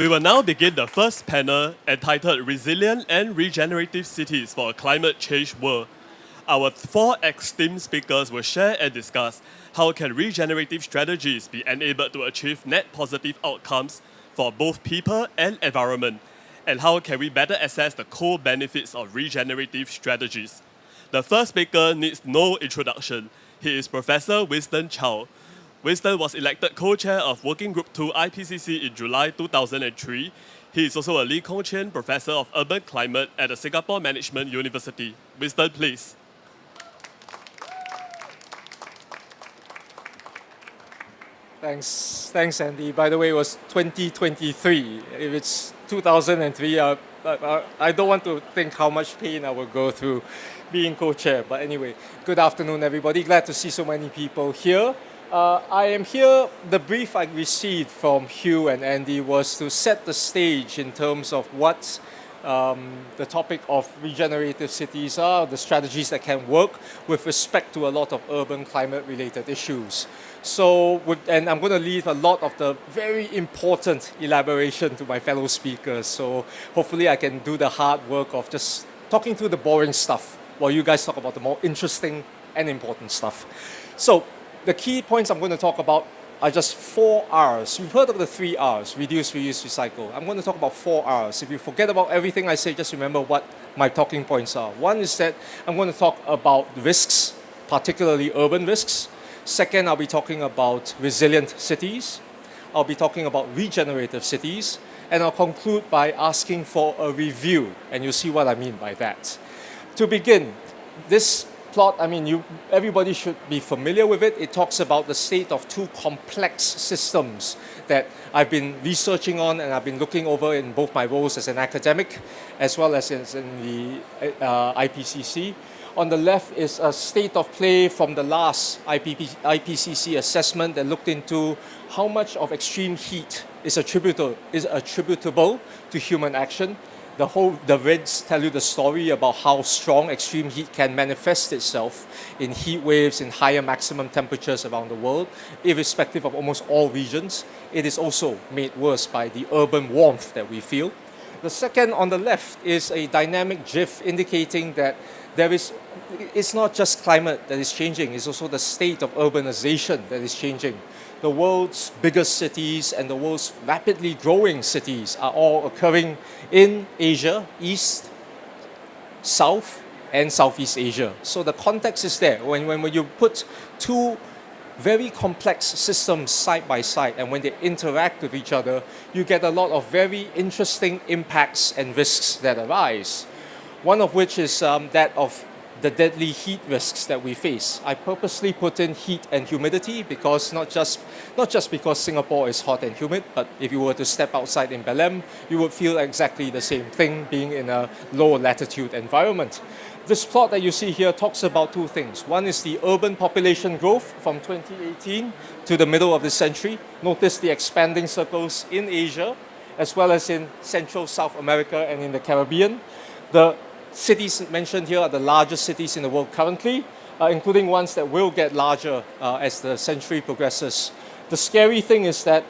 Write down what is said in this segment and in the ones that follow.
We will now begin the first panel entitled Resilient and Regenerative Cities for a Climate Change World. Our four esteemed speakers will share and discuss how can regenerative strategies be enabled to achieve net positive outcomes for both people and environment, and how can we better assess the core benefits of regenerative strategies. The first speaker needs no introduction. He is Professor Winston Chow. Winston was elected co-chair of Working Group 2 IPCC in July 2003. He is also a Lee Qian Professor of Urban Climate at the Singapore Management University. Winston, please. Thanks, Andy. By the way, it was 2023. If it's 2003, I don't want to think how much pain I will go through being co-chair. But anyway, good afternoon, everybody. Glad to see so many people here. I am here, the brief I received from Hugh and Andy was to set the stage in terms of what the topic of regenerative cities are, the strategies that can work with respect to a lot of urban climate related issues. And I'm going to leave a lot of the very important elaboration to my fellow speakers. So hopefully I can do the hard work of just talking through the boring stuff while you guys talk about the more interesting and important stuff. So the key points I'm going to talk about are just 4 R's. You've heard of the 3 R's, reduce, reuse, recycle. I'm going to talk about 4 R's. If you forget about everything I say, just remember what my talking points are. One is that I'm going to talk about risks, particularly urban risks. Second, I'll be talking about resilient cities. I'll be talking about regenerative cities. And I'll conclude by asking for a review. And you'll see what I mean by that. To begin, this plot, everybody should be familiar with it. It talks about the state of 2 complex systems that I've been researching on and I've been looking over in both my roles as an academic as well as in the IPCC. On the left is a state of play from the last IPCC assessment that looked into how much of extreme heat is attributable to human action. The reds tell you the story about how strong extreme heat can manifest itself in heat waves, in higher maximum temperatures around the world, irrespective of almost all regions. It is also made worse by the urban warmth that we feel. The second on the left is a dynamic GIF indicating that it's not just climate that is changing, it's also the state of urbanization that is changing. The world's biggest cities and the world's rapidly growing cities are all occurring in Asia, East, South, and Southeast Asia. So the context is there. When you put 2 very complex systems side by side and when they interact with each other, you get a lot of very interesting impacts and risks that arise. One of which is that of the deadly heat risks that we face. I purposely put in heat and humidity because not just because Singapore is hot and humid, but if you were to step outside in Belém, you would feel exactly the same thing being in a low latitude environment. This plot that you see here talks about 2 things. One is the urban population growth from 2018 to the middle of the century. Notice the expanding circles in Asia, as well as in Central South America and in the Caribbean. The cities mentioned here are the largest cities in the world currently, including ones that will get larger as the century progresses. The scary thing is that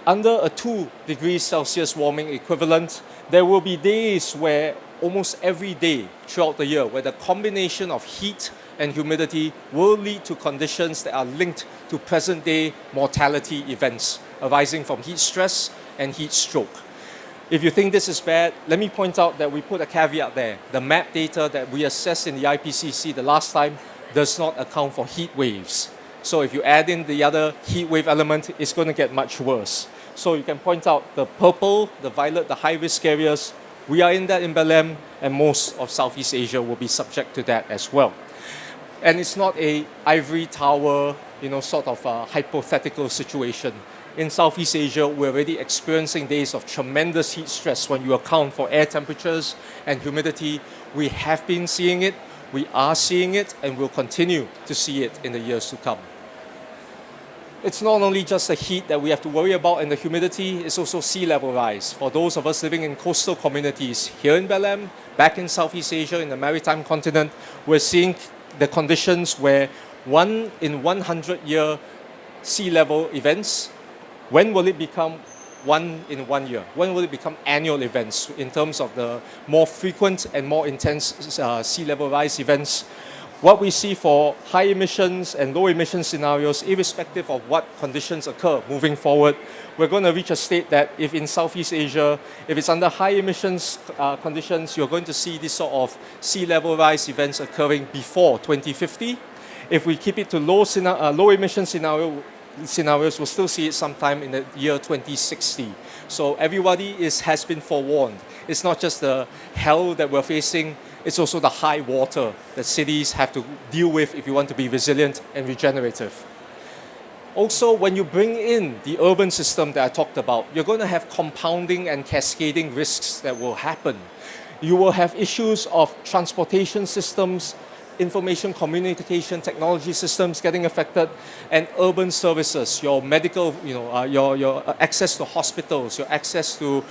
under a 2 degrees Celsius warming equivalent, there will be days where almost every day throughout the year where the combination of heat and humidity will lead to conditions that are linked to present-day mortality events arising from heat stress and heat stroke. If you think this is bad, let me point out that we put a caveat there. The map data that we assessed in the IPCC the last time does not account for heat waves. So if you add in the other heat wave element, it's going to get much worse. So you can point out the purple, the violet, the high-risk areas. We are in that in Belém, and most of Southeast Asia will be subject to that as well. And it's not a ivory tower, sort of a hypothetical situation. In Southeast Asia, we're already experiencing days of tremendous heat stress when you account for air temperatures and humidity. We have been seeing it, we are seeing it, and we'll continue to see it in the years to come. It's not only just the heat that we have to worry about and the humidity, it's also sea level rise. For those of us living in coastal communities here in Belém, back in Southeast Asia, in the maritime continent, we're seeing the conditions where 1 in 100-year sea level events. When will it become in 1 year? When will it become annual events in terms of the more frequent and more intense sea level rise events? What we see for high emissions and low emission scenarios, irrespective of what conditions occur moving forward, we're going to reach a state that if in Southeast Asia, if it's under high emissions conditions, you're going to see this sort of sea level rise events occurring before 2050. If we keep it to low emission scenarios, we'll still see it sometime in the year 2060. So everybody has been forewarned. It's not just the hell that we're facing, it's also the high water that cities have to deal with if you want to be resilient and regenerative. Also, when you bring in the urban system that I talked about, you're going to have compounding and cascading risks that will happen. You will have issues of transportation systems, information communication technology systems getting affected, and urban services, your medical, your access to hospitals, your access to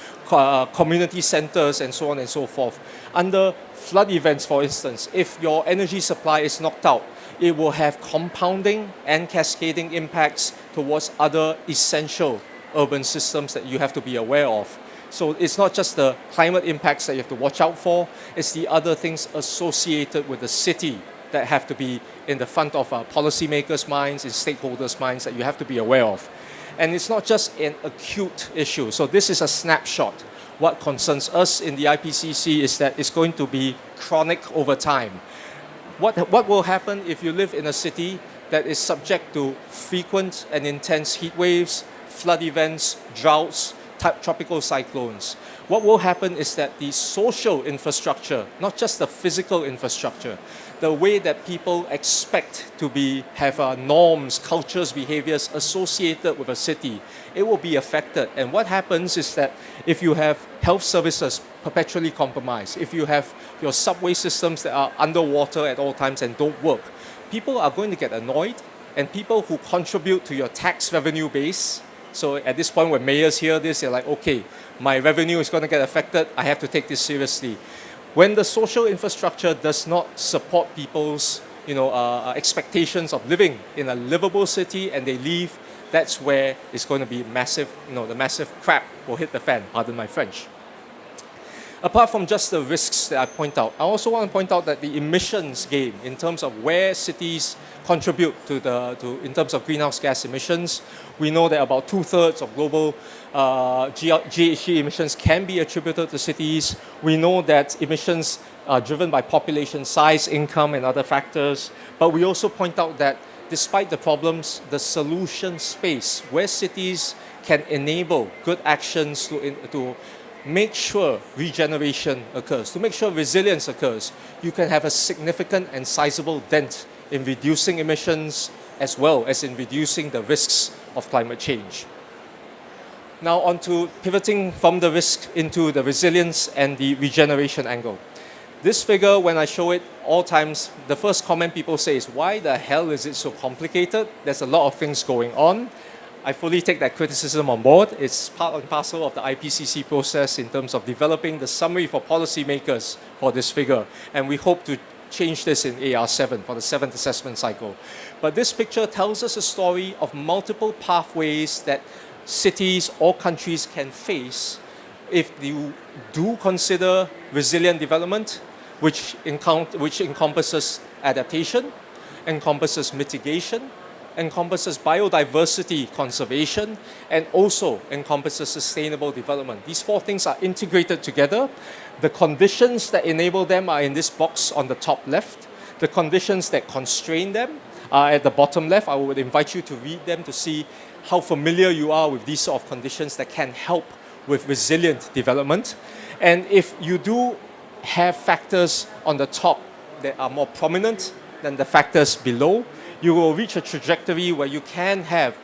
community centers, and so on and so forth. Under flood events, for instance, if your energy supply is knocked out, it will have compounding and cascading impacts towards other essential urban systems that you have to be aware of. So it's not just the climate impacts that you have to watch out for, it's the other things associated with the city that have to be in the front of policymakers' minds and stakeholders' minds that you have to be aware of. And it's not just an acute issue. So this is a snapshot. What concerns us in the IPCC is that it's going to be chronic over time. What will happen if you live in a city that is subject to frequent and intense heat waves, flood events, droughts, tropical cyclones? What will happen is that the social infrastructure, not just the physical infrastructure, the way that people expect to have norms, cultures, behaviors associated with a city, it will be affected. And what happens is that if you have health services perpetually compromised, if you have your subway systems that are underwater at all times and don't work, people are going to get annoyed, and people who contribute to your tax revenue base. So at this point, when mayors hear this, they're like, okay, my revenue is going to get affected. I have to take this seriously. When the social infrastructure does not support people's expectations of living in a livable city and they leave, that's where it's going to be massive, the massive crap will hit the fan, pardon my French. Apart from just the risks that I point out, I also want to point out that the emissions game in terms of where cities contribute in terms of greenhouse gas emissions, we know that about 2/3 of global GHG emissions can be attributed to cities. We know that emissions are driven by population size, income, and other factors. But we also point out that despite the problems, the solution space where cities can enable good actions to make sure regeneration occurs, to make sure resilience occurs, you can have a significant and sizable dent in reducing emissions as well as in reducing the risks of climate change. Now on to pivoting from the risk into the resilience and the regeneration angle. This figure, when I show it all times, the first comment people say is, why the hell is it so complicated? There's a lot of things going on. I fully take that criticism on board. It's part and parcel of the IPCC process in terms of developing the summary for policymakers for this figure. And we hope to change this in AR7 for the 7th assessment cycle. But this picture tells us a story of multiple pathways that cities or countries can face if you do consider resilient development, which encompasses adaptation, encompasses mitigation, encompasses biodiversity conservation, and also encompasses sustainable development. These four things are integrated together. The conditions that enable them are in this box on the top left. The conditions that constrain them are at the bottom left. I would invite you to read them to see how familiar you are with these sort of conditions that can help with resilient development. And if you do have factors on the top that are more prominent than the factors below, you will reach a trajectory where you can have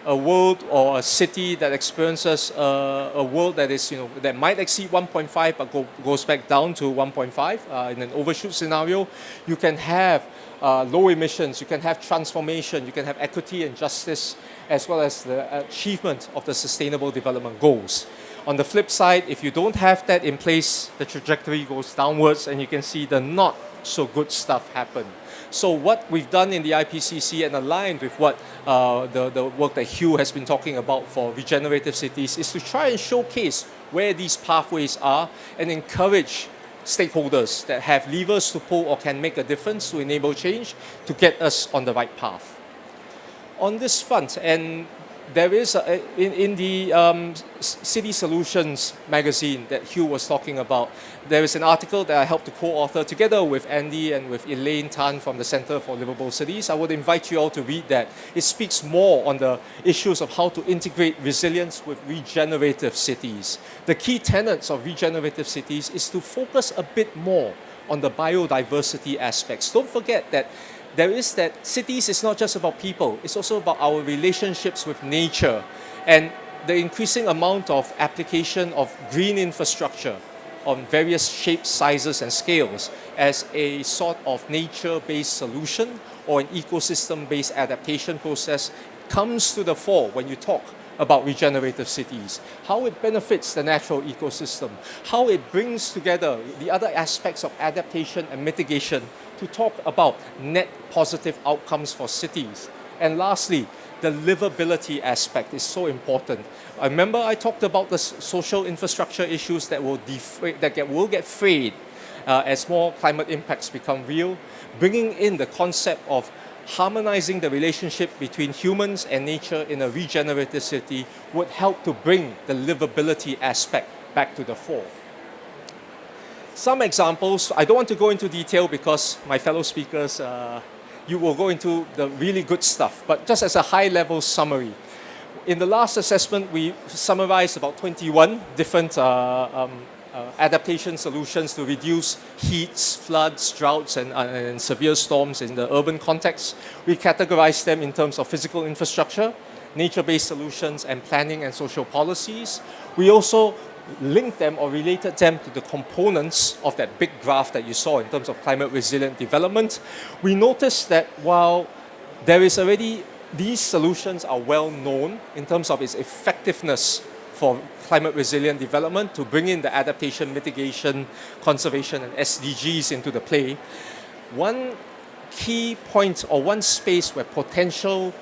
a world or a city that experiences a world that is, that might exceed 1.5 but goes back down to 1.5 in an overshoot scenario. You can have low emissions, you can have transformation, you can have equity and justice, as well as the achievement of the sustainable development goals. On the flip side, if you don't have that in place, the trajectory goes downwards and you can see the not so good stuff happen. So what we've done in the IPCC and aligned with what the work that Hugh has been talking about for regenerative cities is to try and showcase where these pathways are and encourage stakeholders that have levers to pull or can make a difference to enable change to get us on the right path. On this front, and there is in the City Solutions magazine that Hugh was talking about, there is an article that I helped to co-author together with Andy and with Elaine Tan from the Center for Liveable Cities. I would invite you all to read that. It speaks more on the issues of how to integrate resilience with regenerative cities. The key tenets of regenerative cities is to focus a bit more on the biodiversity aspects. Don't forget that there is that cities is not just about people, it's also about our relationships with nature and the increasing amount of application of green infrastructure on various shapes, sizes and scales as a sort of nature-based solution or an ecosystem-based adaptation process comes to the fore when you talk about regenerative cities, how it benefits the natural ecosystem, how it brings together the other aspects of adaptation and mitigation to talk about net positive outcomes for cities. And lastly, the livability aspect is so important. Remember I talked about the social infrastructure issues that will get frayed as more climate impacts become real, bringing in the concept of harmonizing the relationship between humans and nature in a regenerative city would help to bring the livability aspect back to the fore. Some examples, I don't want to go into detail because my fellow speakers, you will go into the really good stuff, but just as a high-level summary. In the last assessment, we summarized about 21 different adaptation solutions to reduce heats, floods, droughts, and severe storms in the urban context. We categorized them in terms of physical infrastructure, nature-based solutions, and planning and social policies. We also linked them or related them to the components of that big graph that you saw in terms of climate resilient development. We noticed that while there is already, these solutions are well known in terms of its effectiveness for climate resilient development to bring in the adaptation, mitigation, conservation, and SDGs into the play. One key point or one space where potential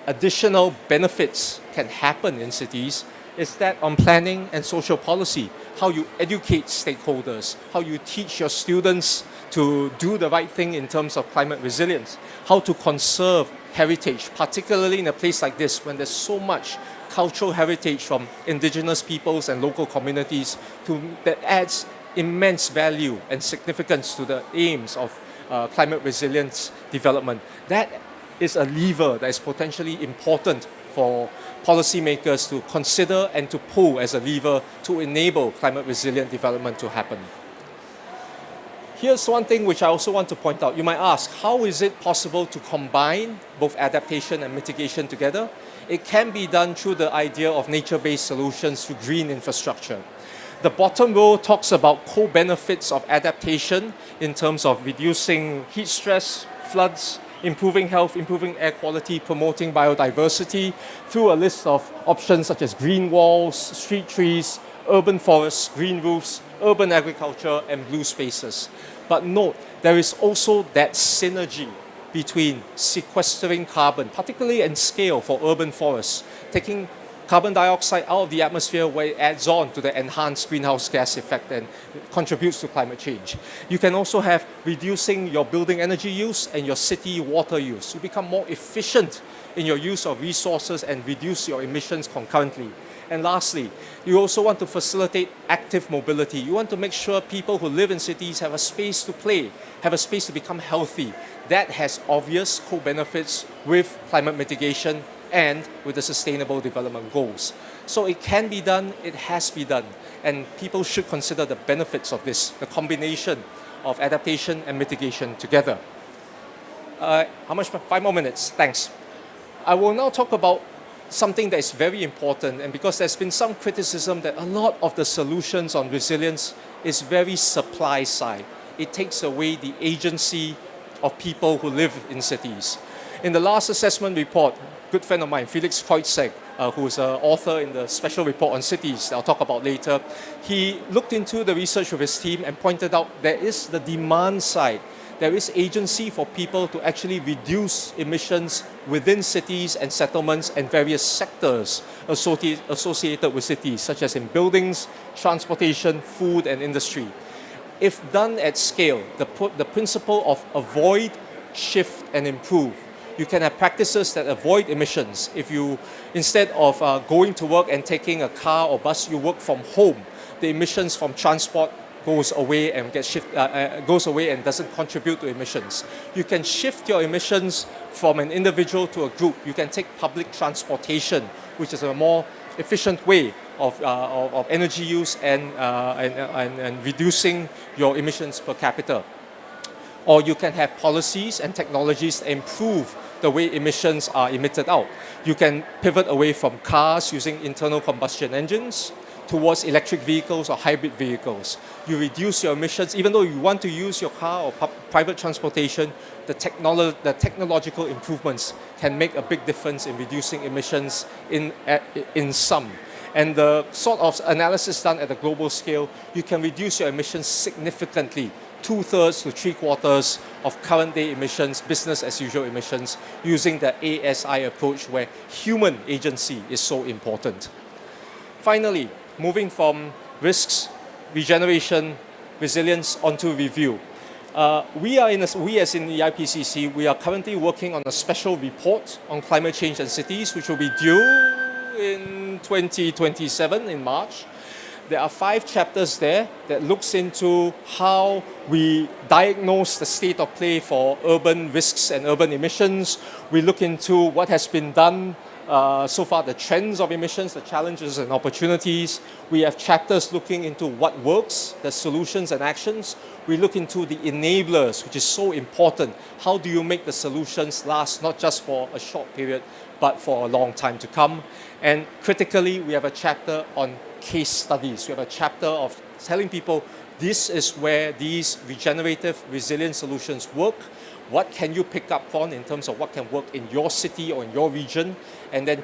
additional benefits can happen in cities is that on planning and social policy, how you educate stakeholders, how you teach your students to do the right thing in terms of climate resilience, how to conserve heritage, particularly in a place like this when there's so much cultural heritage from indigenous peoples and local communities that adds immense value and significance to the aims of climate resilience development. That is a lever that is potentially important for policymakers to consider and to pull as a lever to enable climate resilient development to happen. Here's one thing which I also want to point out. You might ask, how is it possible to combine both adaptation and mitigation together? It can be done through the idea of nature-based solutions to green infrastructure. The bottom row talks about co-benefits of adaptation in terms of reducing heat stress, floods, improving health, improving air quality, promoting biodiversity through a list of options such as green walls, street trees, urban forests, green roofs, urban agriculture, and blue spaces. But note, there is also that synergy between sequestering carbon, particularly in scale for urban forests, taking carbon dioxide out of the atmosphere where it adds on to the enhanced greenhouse gas effect and contributes to climate change. You can also have reducing your building energy use and your city water use. You become more efficient in your use of resources and reduce your emissions concurrently. And lastly, you also want to facilitate active mobility. You want to make sure people who live in cities have a space to play, have a space to become healthy. That has obvious co-benefits with climate mitigation and with the Sustainable Development Goals. So it can be done, it has been done, and people should consider the benefits of this, the combination of adaptation and mitigation together. How much? 5 more minutes, thanks. I will now talk about something that is very important, and because there's been some criticism that a lot of the solutions on resilience is very supply side. It takes away the agency of people who live in cities. In the last assessment report, good friend of mine, Felix Kreutzegg, who's an author in the special report on cities that I'll talk about later, he looked into the research with his team and pointed out there is the demand side there is agency for people to actually reduce emissions within cities and settlements and various sectors associated with cities, such as in buildings, transportation, food, and industry. If done at scale, the principle of avoid, shift, and improve. You can have practices that avoid emissions. If you, instead of going to work and taking a car or bus, you work from home, the emissions from transport goes away and goes away and doesn't contribute to emissions. You can shift your emissions from an individual to a group. You can take public transportation, which is a more efficient way of energy use and reducing your emissions per capita. Or you can have policies and technologies that improve the way emissions are emitted out. You can pivot away from cars using internal combustion engines towards electric vehicles or hybrid vehicles. You reduce your emissions, even though you want to use your car or private transportation, the technological improvements can make a big difference in reducing emissions in sum. And the sort of analysis done at the global scale, you can reduce your emissions significantly, 2/3 to 3/4 of current day emissions, business as usual emissions, using the ASI approach where human agency is so important. Finally, moving from risks, regeneration, resilience onto review. We as in the IPCC, we are currently working on a special report on climate change and cities, which will be due in 2027 in March. There are 5 chapters there that looks into how we diagnose the state of play for urban risks and urban emissions. We look into what has been done so far, the trends of emissions, the challenges and opportunities. We have chapters looking into what works, the solutions and actions. We look into the enablers, which is so important. How do you make the solutions last not just for a short period, but for a long time to come? And critically, we have a chapter on case studies. We have a chapter of telling people this is where these regenerative, resilient solutions work. What can you pick up on in terms of what can work in your city or in your region, and then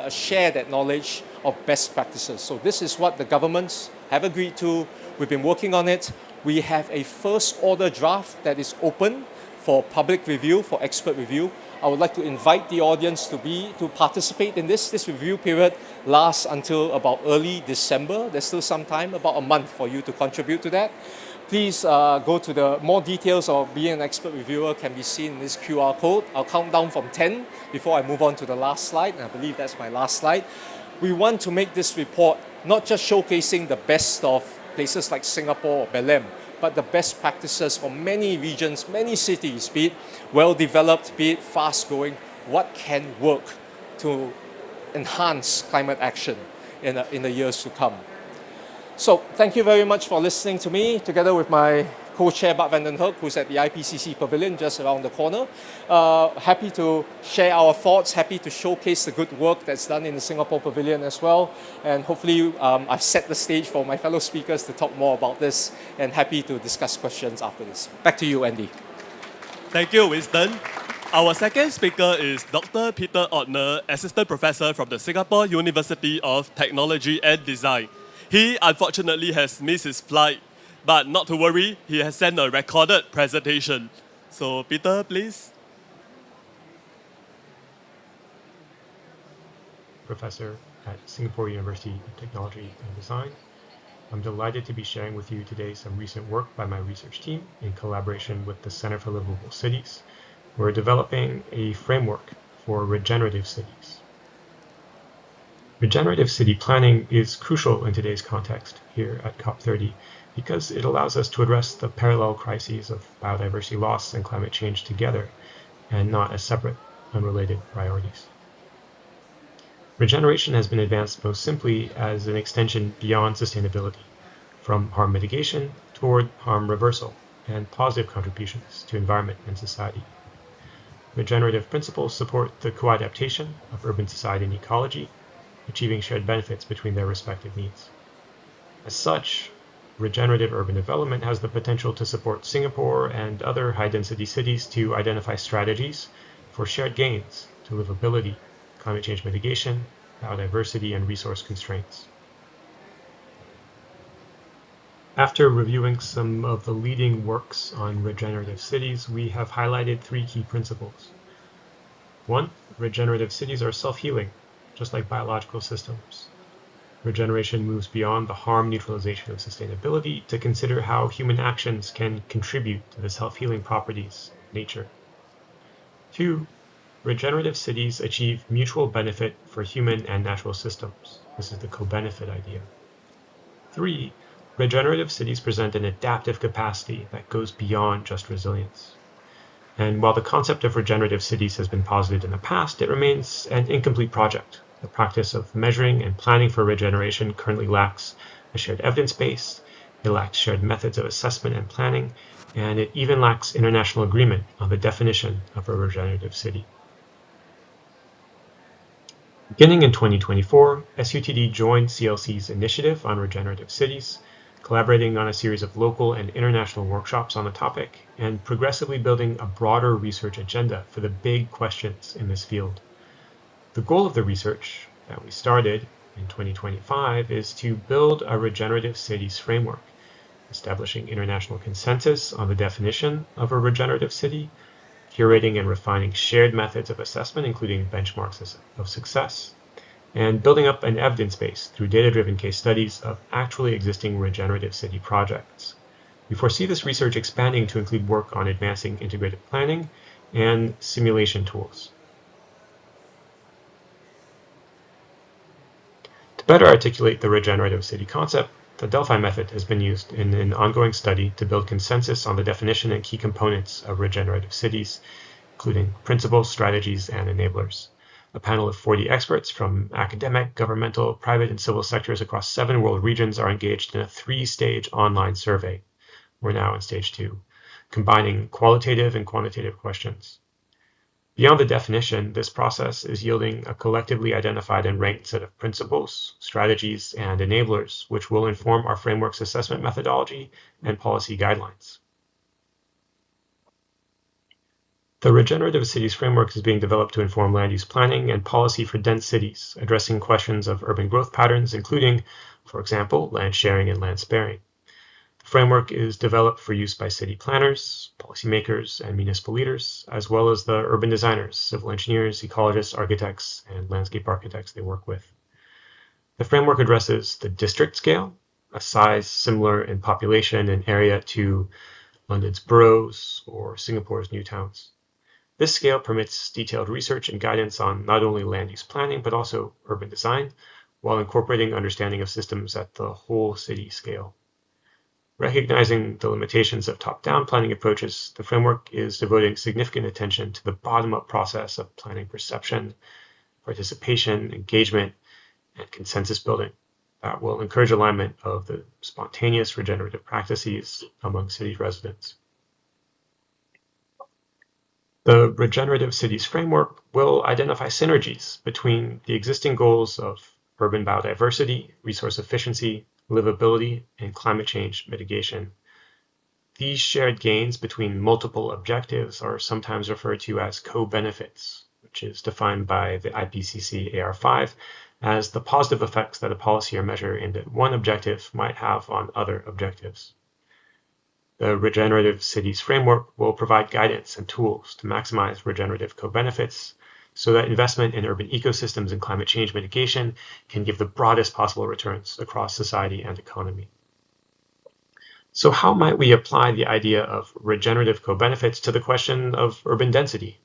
share that knowledge of best practices. So this is what the governments have agreed to. We've been working on it. We have a first order draft that is open for public review, for expert review. I would like to invite the audience to participate in this. This review period lasts until about early December. There's still some time, about a month for you to contribute to that. Please go to the more details of being an expert reviewer can be seen in this QR code. I'll count down from 10 before I move on to the last slide, and I believe that's my last slide. We want to make this report not just showcasing the best of places like Singapore or Belém, but the best practices from many regions, many cities, be it well-developed, be it fast-growing, what can work to enhance climate action in the years to come. So thank you very much for listening to me, together with my co-chair Bart van den Hurk, who's at the IPCC Pavilion just around the corner. Happy to share our thoughts, happy to showcase the good work that's done in the Singapore Pavilion as well. And hopefully I've set the stage for my fellow speakers to talk more about this, and happy to discuss questions after this. Back to you, Andy. Thank you, Winston. Our second speaker is Dr. Peter Ortner, Assistant Professor from the Singapore University of Technology and Design. He unfortunately has missed his flight, but not to worry, he has sent a recorded presentation. So Peter, please. Professor at Singapore University of Technology and Design. I'm delighted to be sharing with you today some recent work by my research team in collaboration with the Center for Liveable Cities. We're developing a framework for regenerative cities. Regenerative city planning is crucial in today's context here at COP30 because it allows us to address the parallel crises of biodiversity loss and climate change together and not as separate, unrelated priorities. Regeneration has been advanced most simply as an extension beyond sustainability, from harm mitigation toward harm reversal and positive contributions to environment and society. Regenerative principles support the co-adaptation of urban society and ecology, achieving shared benefits between their respective needs. As such, regenerative urban development has the potential to support Singapore and other high-density cities to identify strategies for shared gains to livability, climate change mitigation, biodiversity, and resource constraints. After reviewing some of the leading works on regenerative cities, we have highlighted 3 key principles. 1. Regenerative cities are self-healing, just like biological systems. Regeneration moves beyond the harm neutralization of sustainability to consider how human actions can contribute to the self-healing properties of nature. 2. Regenerative cities achieve mutual benefit for human and natural systems. This is the co-benefit idea. 3. Regenerative cities present an adaptive capacity that goes beyond just resilience. And while the concept of regenerative cities has been posited in the past, it remains an incomplete project. The practice of measuring and planning for regeneration currently lacks a shared evidence base, it lacks shared methods of assessment and planning, and it even lacks international agreement on the definition of a regenerative city. Beginning in 2024, SUTD joined CLC's initiative on regenerative cities, collaborating on a series of local and international workshops on the topic, and progressively building a broader research agenda for the big questions in this field. The goal of the research that we started in 2025 is to build a regenerative cities framework, establishing international consensus on the definition of a regenerative city, curating and refining shared methods of assessment, including benchmarks of success, and building up an evidence base through data-driven case studies of actually existing regenerative city projects. We foresee this research expanding to include work on advancing integrated planning and simulation tools. To better articulate the regenerative city concept, the Delphi method has been used in an ongoing study to build consensus on the definition and key components of regenerative cities, including principles, strategies, and enablers. A panel of 40 experts from academic, governmental, private, and civil sectors across 7 world regions are engaged in a 3-stage online survey. We're now in stage 2, combining qualitative and quantitative questions. Beyond the definition, this process is yielding a collectively identified and ranked set of principles, strategies, and enablers, which will inform our framework's assessment methodology and policy guidelines. The Regenerative Cities Framework is being developed to inform land use planning and policy for dense cities, addressing questions of urban growth patterns, including, for example, land sharing and land sparing. The framework is developed for use by city planners, policymakers, and municipal leaders, as well as the urban designers, civil engineers, ecologists, architects, and landscape architects they work with. The framework addresses the district scale, a size similar in population and area to London's boroughs or Singapore's new towns. This scale permits detailed research and guidance on not only land use planning, but also urban design, while incorporating understanding of systems at the whole city scale. Recognizing the limitations of top-down planning approaches, the framework is devoting significant attention to the bottom-up process of planning perception, participation, engagement, and consensus building that will encourage alignment of the spontaneous regenerative practices among city residents. The Regenerative Cities Framework will identify synergies between the existing goals of urban biodiversity, resource efficiency, livability, and climate change mitigation. These shared gains between multiple objectives are sometimes referred to as co-benefits, which is defined by the IPCC AR5 as the positive effects that a policy or measure aimed at one objective might have on other objectives. The Regenerative Cities Framework will provide guidance and tools to maximize regenerative co-benefits so that investment in urban ecosystems and climate change mitigation can give the broadest possible returns across society and economy. So how might we apply the idea of regenerative co-benefits to the question of urban density?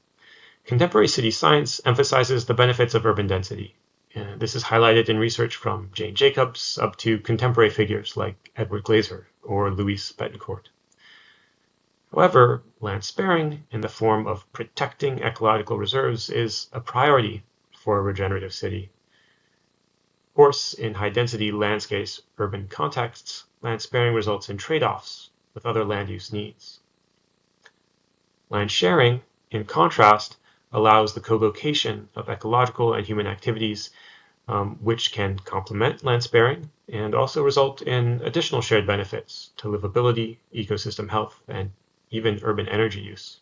Contemporary city science emphasizes the benefits of urban density. This is highlighted in research from Jane Jacobs up to contemporary figures like Edward Glaser or Louis Betancourt. However, land sparing in the form of protecting ecological reserves is a priority for a regenerative city. Of course, in high-density landscapes urban contexts, land sparing results in trade-offs with other land use needs. Land sharing, in contrast, allows the co-location of ecological and human activities which can complement land sparing and also result in additional shared benefits to livability, ecosystem health, and even urban energy use.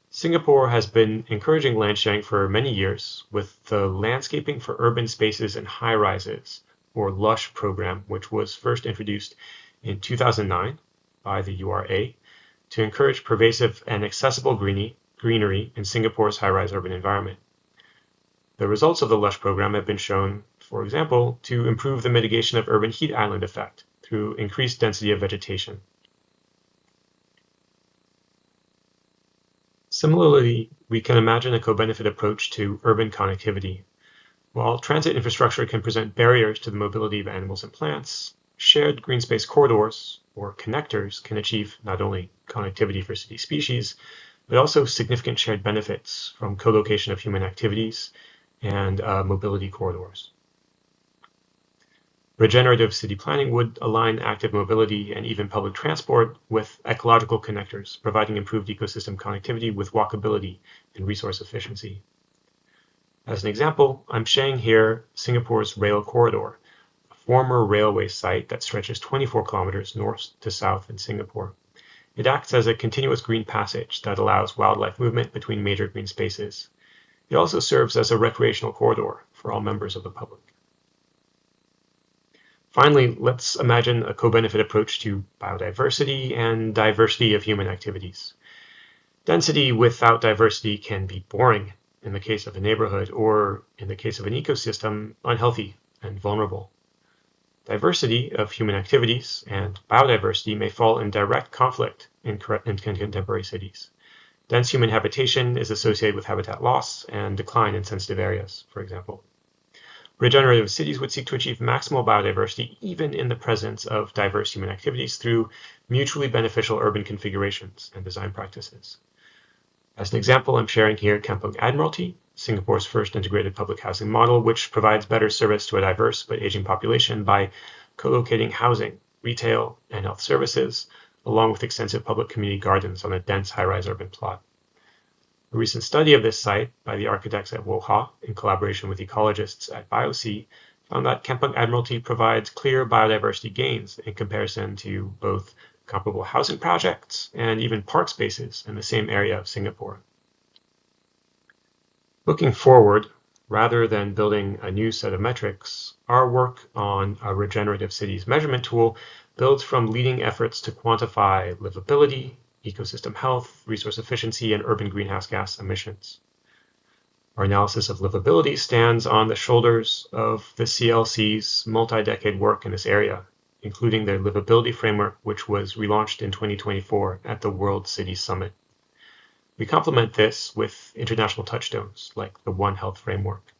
Singapore has been encouraging land sharing for many years with the Landscaping for Urban Spaces and High-Rises, or LUSH program, which was first introduced in 2009 by the URA to encourage pervasive and accessible greenery in Singapore's high-rise urban environment. The results of the LUSH program have been shown, for example, to improve the mitigation of urban heat island effect through increased density of vegetation. Similarly, we can imagine a co-benefit approach to urban connectivity. While transit infrastructure can present barriers to the mobility of animals and plants, shared green space corridors, or connectors, can achieve not only connectivity for city species, but also significant shared benefits from co-location of human activities and mobility corridors. Regenerative city planning would align active mobility and even public transport with ecological connectors, providing improved ecosystem connectivity with walkability and resource efficiency. As an example, I'm showing here Singapore's rail corridor, a former railway site that stretches 24 kilometers north to south in Singapore. It acts as a continuous green passage that allows wildlife movement between major green spaces. It also serves as a recreational corridor for all members of the public. Finally, let's imagine a co-benefit approach to biodiversity and diversity of human activities. Density without diversity can be boring in the case of a neighborhood, or in the case of an ecosystem, unhealthy and vulnerable. Diversity of human activities and biodiversity may fall in direct conflict in contemporary cities. Dense human habitation is associated with habitat loss and decline in sensitive areas, for example. Regenerative cities would seek to achieve maximal biodiversity even in the presence of diverse human activities through mutually beneficial urban configurations and design practices. As an example, I'm sharing here Kampung Admiralty, Singapore's first integrated public housing model, which provides better service to a diverse but aging population by co-locating housing, retail, and health services, along with extensive public community gardens on a dense high-rise urban plot. A recent study of this site by the architects at WOHA, in collaboration with ecologists at BioC, found that Kampung Admiralty provides clear biodiversity gains in comparison to both comparable housing projects and even park spaces in the same area of Singapore. Looking forward, rather than building a new set of metrics, our work on a regenerative cities measurement tool builds from leading efforts to quantify livability, ecosystem health, resource efficiency, and urban greenhouse gas emissions. Our analysis of livability stands on the shoulders of the CLC's multi-decade work in this area, including their Liveability framework, which was relaunched in 2024 at the World Cities Summit. We complement this with international touchstones like the One Health framework.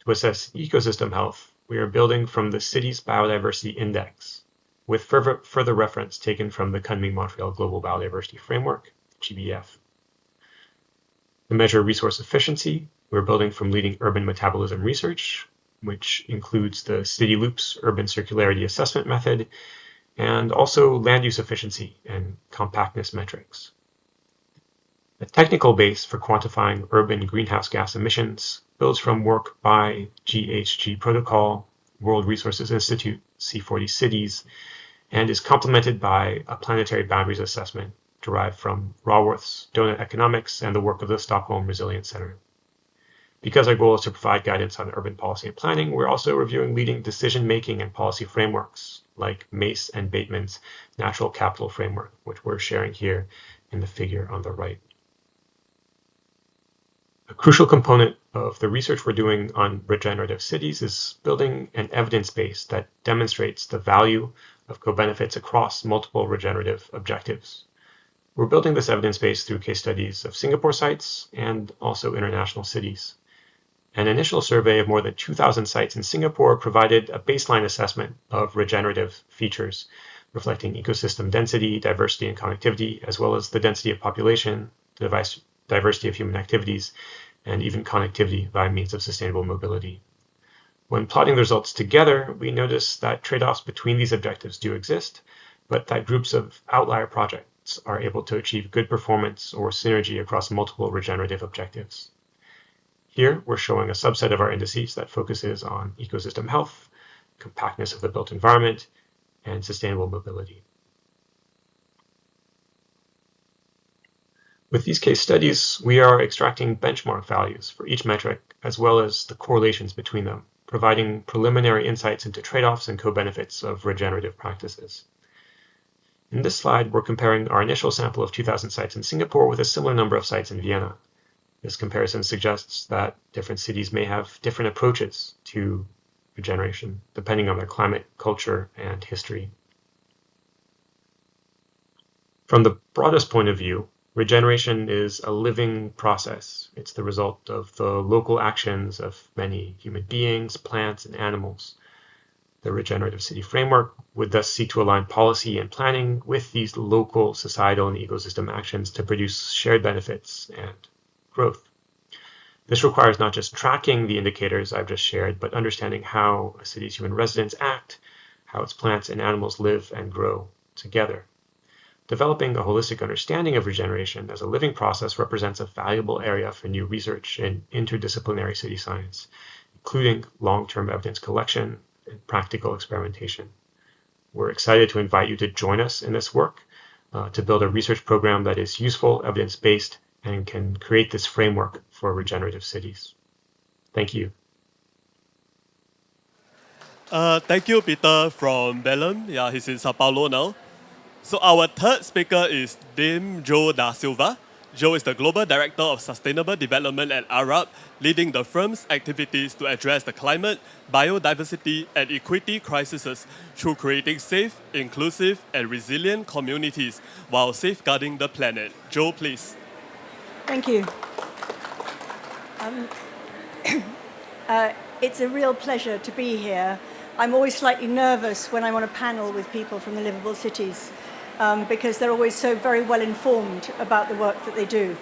To assess ecosystem health, we are building from the Cities Biodiversity Index, with further reference taken from the Kunming-Montreal Global Biodiversity Framework, GBF. To measure resource efficiency, we're building from leading urban metabolism research, which includes the City Loops Urban Circularity Assessment Method, and also land use efficiency and compactness metrics. The technical base for quantifying urban greenhouse gas emissions builds from work by GHG Protocol, World Resources Institute, C40 Cities, and is complemented by a planetary boundaries assessment derived from Raworth's Donut Economics and the work of the Stockholm Resilience Center. Because our goal is to provide guidance on urban policy and planning, we're also reviewing leading decision-making and policy frameworks like Mace and Bateman's Natural Capital Framework, which we're sharing here in the figure on the right. A crucial component of the research we're doing on regenerative cities is building an evidence base that demonstrates the value of co-benefits across multiple regenerative objectives. We're building this evidence base through case studies of Singapore sites and also international cities. An initial survey of more than 2,000 sites in Singapore provided a baseline assessment of regenerative features, reflecting ecosystem density, diversity, and connectivity, as well as the density of population, the diversity of human activities, and even connectivity via means of sustainable mobility. When plotting the results together, we notice that trade-offs between these objectives do exist, but that groups of outlier projects are able to achieve good performance or synergy across multiple regenerative objectives. Here, we're showing a subset of our indices that focuses on ecosystem health, compactness of the built environment, and sustainable mobility. With these case studies, we are extracting benchmark values for each metric, as well as the correlations between them, providing preliminary insights into trade-offs and co-benefits of regenerative practices. In this slide, we're comparing our initial sample of 2,000 sites in Singapore with a similar number of sites in Vienna. This comparison suggests that different cities may have different approaches to regeneration, depending on their climate, culture, and history. From the broadest point of view, regeneration is a living process. It's the result of the local actions of many human beings, plants, and animals. The regenerative city framework would thus seek to align policy and planning with these local societal and ecosystem actions to produce shared benefits and growth. This requires not just tracking the indicators I've just shared, but understanding how a city's human residents act, how its plants and animals live and grow together. Developing a holistic understanding of regeneration as a living process represents a valuable area for new research in interdisciplinary city science, including long-term evidence collection and practical experimentation. We're excited to invite you to join us in this work to build a research program that is useful, evidence-based, and can create this framework for regenerative cities. Thank you. Thank you, Peter from Belém. Yeah, he's in Sao Paulo now. So our third speaker is Dame Jo da Silva. Jo is the Global Director of Sustainable Development at Arup, leading the firm's activities to address the climate, biodiversity, and equity crises through creating safe, inclusive, and resilient communities while safeguarding the planet. Jo, please. Thank you. It's a real pleasure to be here. I'm always slightly nervous when I'm on a panel with people from the livable cities because they're always so very well informed about the work that they do.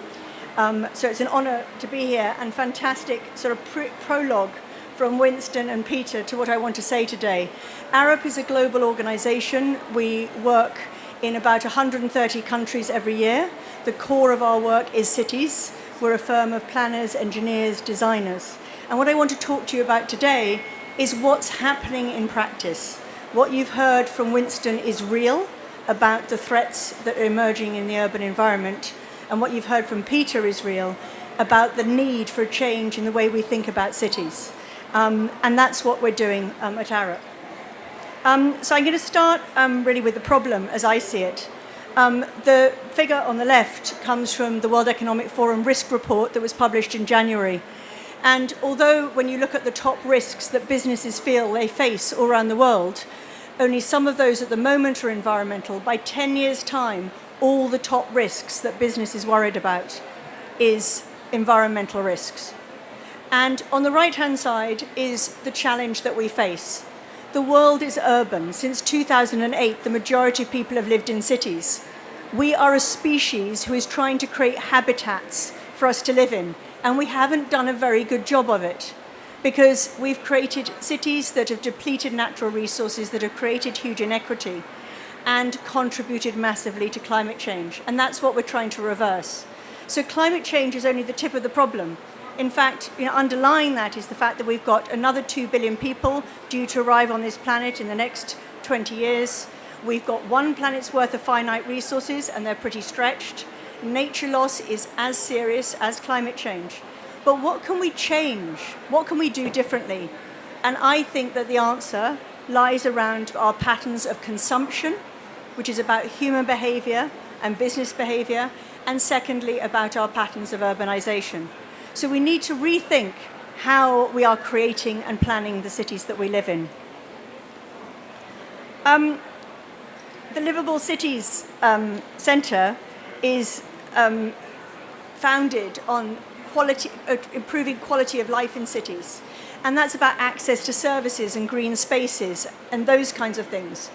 So it's an honor to be here, and fantastic sort of prologue from Winston and Peter to what I want to say today. Arup is a global organization. We work in about 130 countries every year. The core of our work is cities. We're a firm of planners, engineers, designers. And what I want to talk to you about today is what's happening in practice. What you've heard from Winston is real about the threats that are emerging in the urban environment. And what you've heard from Peter is real about the need for a change in the way we think about cities. And that's what we're doing at Arup. So I'm going to start really with the problem as I see it. The figure on the left comes from the World Economic Forum risk report that was published in January. And although when you look at the top risks that businesses feel they face all around the world, only some of those at the moment are environmental, by 10 years' time, all the top risks that business is worried about is environmental risks. And on the right-hand side is the challenge that we face. The world is urban. Since 2008, the majority of people have lived in cities. We are a species who is trying to create habitats for us to live in, and we haven't done a very good job of it because we've created cities that have depleted natural resources, that have created huge inequity and contributed massively to climate change. And that's what we're trying to reverse. So climate change is only the tip of the problem. In fact, underlying that is the fact that we've got another 2 billion people due to arrive on this planet in the next 20 years. We've got one planet's worth of finite resources, and they're pretty stretched. Nature loss is as serious as climate change. But what can we change? What can we do differently? And I think that the answer lies around our patterns of consumption, which is about human behavior and business behavior, and secondly, about our patterns of urbanization. So we need to rethink how we are creating and planning the cities that we live in. The Liveable Cities Centre is founded on improving quality of life in cities. And that's about access to services and green spaces and those kinds of things.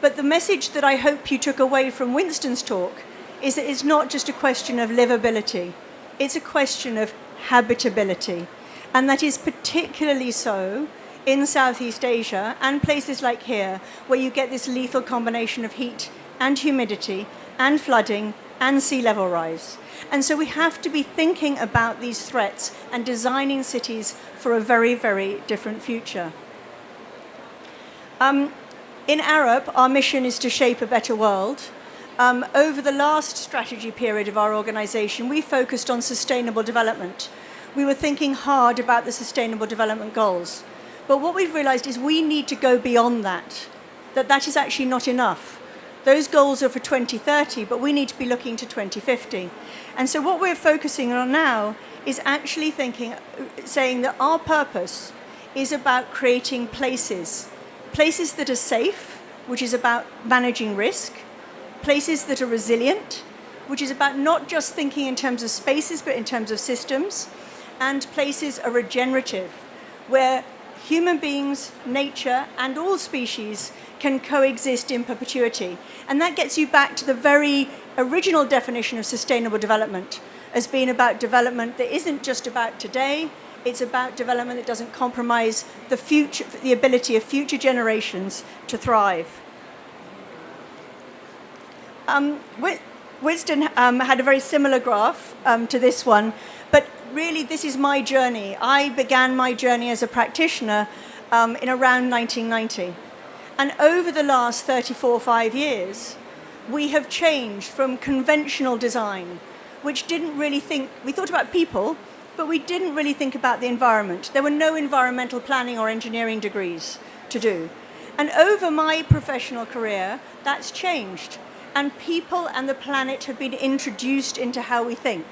But the message that I hope you took away from Winston's talk is that it's not just a question of livability. It's a question of habitability. And that is particularly so in Southeast Asia and places like here, where you get this lethal combination of heat and humidity and flooding and sea level rise. And so we have to be thinking about these threats and designing cities for a very, very different future. In Arup, our mission is to shape a better world. Over the last strategy period of our organization, we focused on sustainable development. We were thinking hard about the sustainable development goals. But what we've realized is we need to go beyond that, that is actually not enough. Those goals are for 2030, but we need to be looking to 2050. And so what we're focusing on now is actually saying that our purpose is about creating places that are safe, which is about managing risk, places that are resilient, which is about not just thinking in terms of spaces, but in terms of systems, and places are regenerative, where human beings, nature, and all species can coexist in perpetuity. And that gets you back to the very original definition of sustainable development as being about development that isn't just about today, it's about development that doesn't compromise the future, the ability of future generations to thrive. Winston had a very similar graph to this one, but really this is my journey. I began my journey as a practitioner in around 1990. And over the last 34 or 5 years, we have changed from conventional design, which didn't really think, we thought about people, but we didn't really think about the environment. There were no environmental planning or engineering degrees to do. And over my professional career, that's changed. And people and the planet have been introduced into how we think.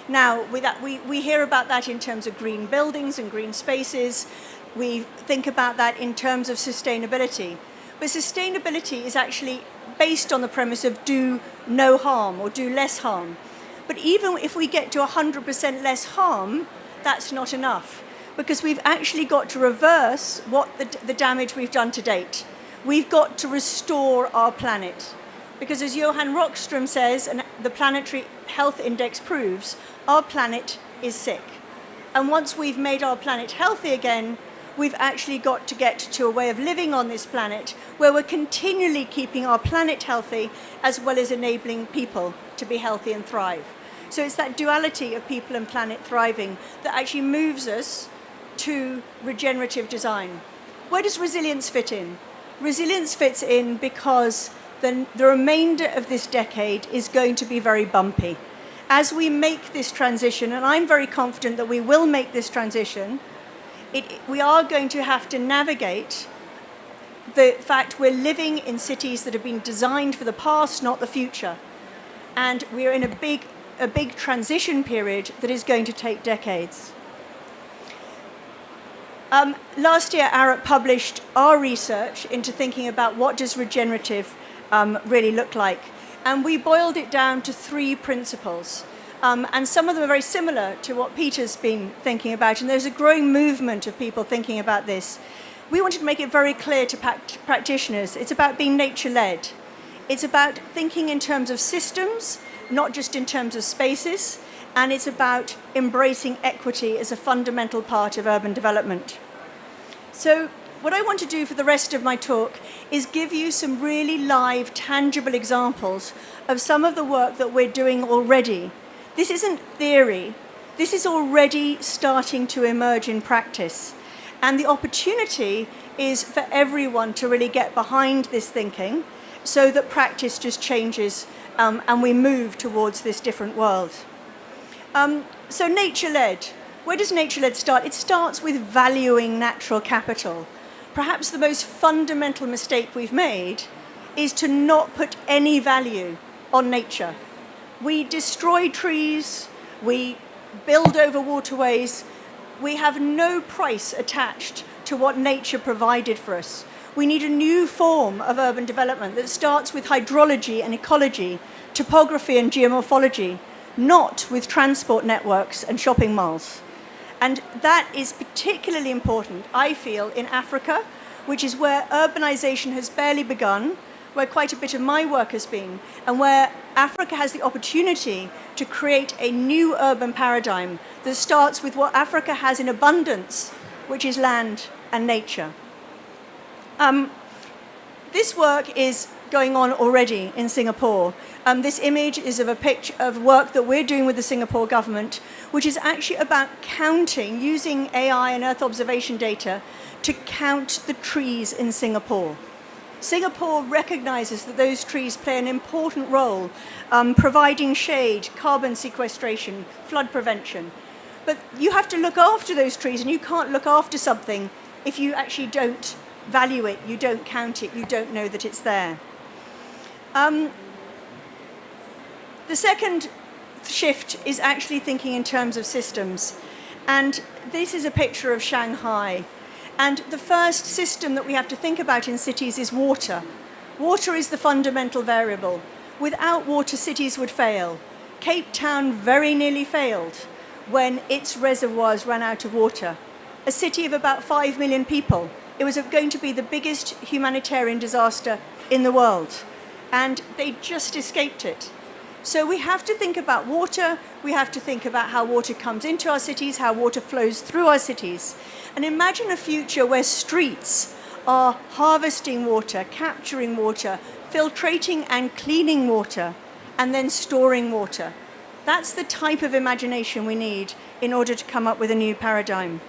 Now, we hear about that in terms of green buildings and green spaces. We think about that in terms of sustainability. But sustainability is actually based on the premise of do no harm or do less harm. But even if we get to 100% less harm, that's not enough, because we've actually got to reverse what the damage we've done to date. We've got to restore our planet. Because as Johan Rockström says, and the Planetary Health Index proves, our planet is sick. And once we've made our planet healthy again, we've actually got to get to a way of living on this planet where we're continually keeping our planet healthy as well as enabling people to be healthy and thrive. So it's that duality of people and planet thriving that actually moves us to regenerative design. Where does resilience fit in? Resilience fits in because the remainder of this decade is going to be very bumpy. As we make this transition, and I'm very confident that we will make this transition, we are going to have to navigate the fact we're living in cities that have been designed for the past, not the future. And we're in a big transition period that is going to take decades. Last year, Arup published our research into thinking about what does regenerative really look like. And we boiled it down to 3 principles. And some of them are very similar to what Peter's been thinking about. And there's a growing movement of people thinking about this. We wanted to make it very clear to practitioners. It's about being nature-led. It's about thinking in terms of systems, not just in terms of spaces. And it's about embracing equity as a fundamental part of urban development. So what I want to do for the rest of my talk is give you some really live, tangible examples of some of the work that we're doing already. This isn't theory. This is already starting to emerge in practice. And the opportunity is for everyone to really get behind this thinking so that practice just changes and we move towards this different world. So nature-led. Where does nature-led start? It starts with valuing natural capital. Perhaps the most fundamental mistake we've made is to not put any value on nature. We destroy trees, we build over waterways, we have no price attached to what nature provided for us. We need a new form of urban development that starts with hydrology and ecology, topography and geomorphology, not with transport networks and shopping malls. And that is particularly important, I feel, in Africa, which is where urbanization has barely begun, where quite a bit of my work has been, and where Africa has the opportunity to create a new urban paradigm that starts with what Africa has in abundance, which is land and nature. This work is going on already in Singapore. This image is of a picture of work that we're doing with the Singapore government, which is actually about counting, using AI and Earth observation data to count the trees in Singapore. Singapore recognizes that those trees play an important role, providing shade, carbon sequestration, flood prevention. But you have to look after those trees, and you can't look after something if you actually don't value it, you don't count it, you don't know that it's there. The second shift is actually thinking in terms of systems. And this is a picture of Shanghai. And the first system that we have to think about in cities is water. Water is the fundamental variable. Without water, cities would fail. Cape Town very nearly failed when its reservoirs ran out of water. A city of about 5 million people. It was going to be the biggest humanitarian disaster in the world. And they just escaped it. So we have to think about water. We have to think about how water comes into our cities, how water flows through our cities. And imagine a future where streets are harvesting water, capturing water, filtrating and cleaning water, and then storing water. That's the type of imagination we need in order to come up with a new paradigm.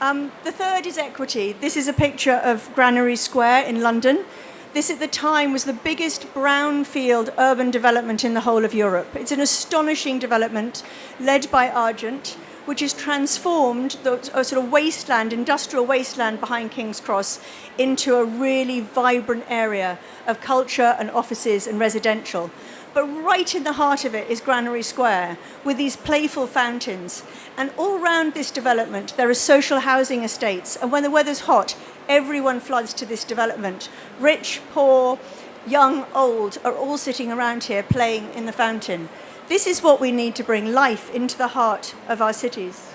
The third is equity. This is a picture of Granary Square in London. This at the time was the biggest brownfield urban development in the whole of Europe. It's an astonishing development led by Argent, which has transformed a sort of wasteland, industrial wasteland behind King's Cross into a really vibrant area of culture and offices and residential. But right in the heart of it is Granary Square, with these playful fountains. And all around this development, there are social housing estates. And when the weather's hot, everyone floods to this development. Rich, poor, young, old are all sitting around here playing in the fountain. This is what we need to bring life into the heart of our cities.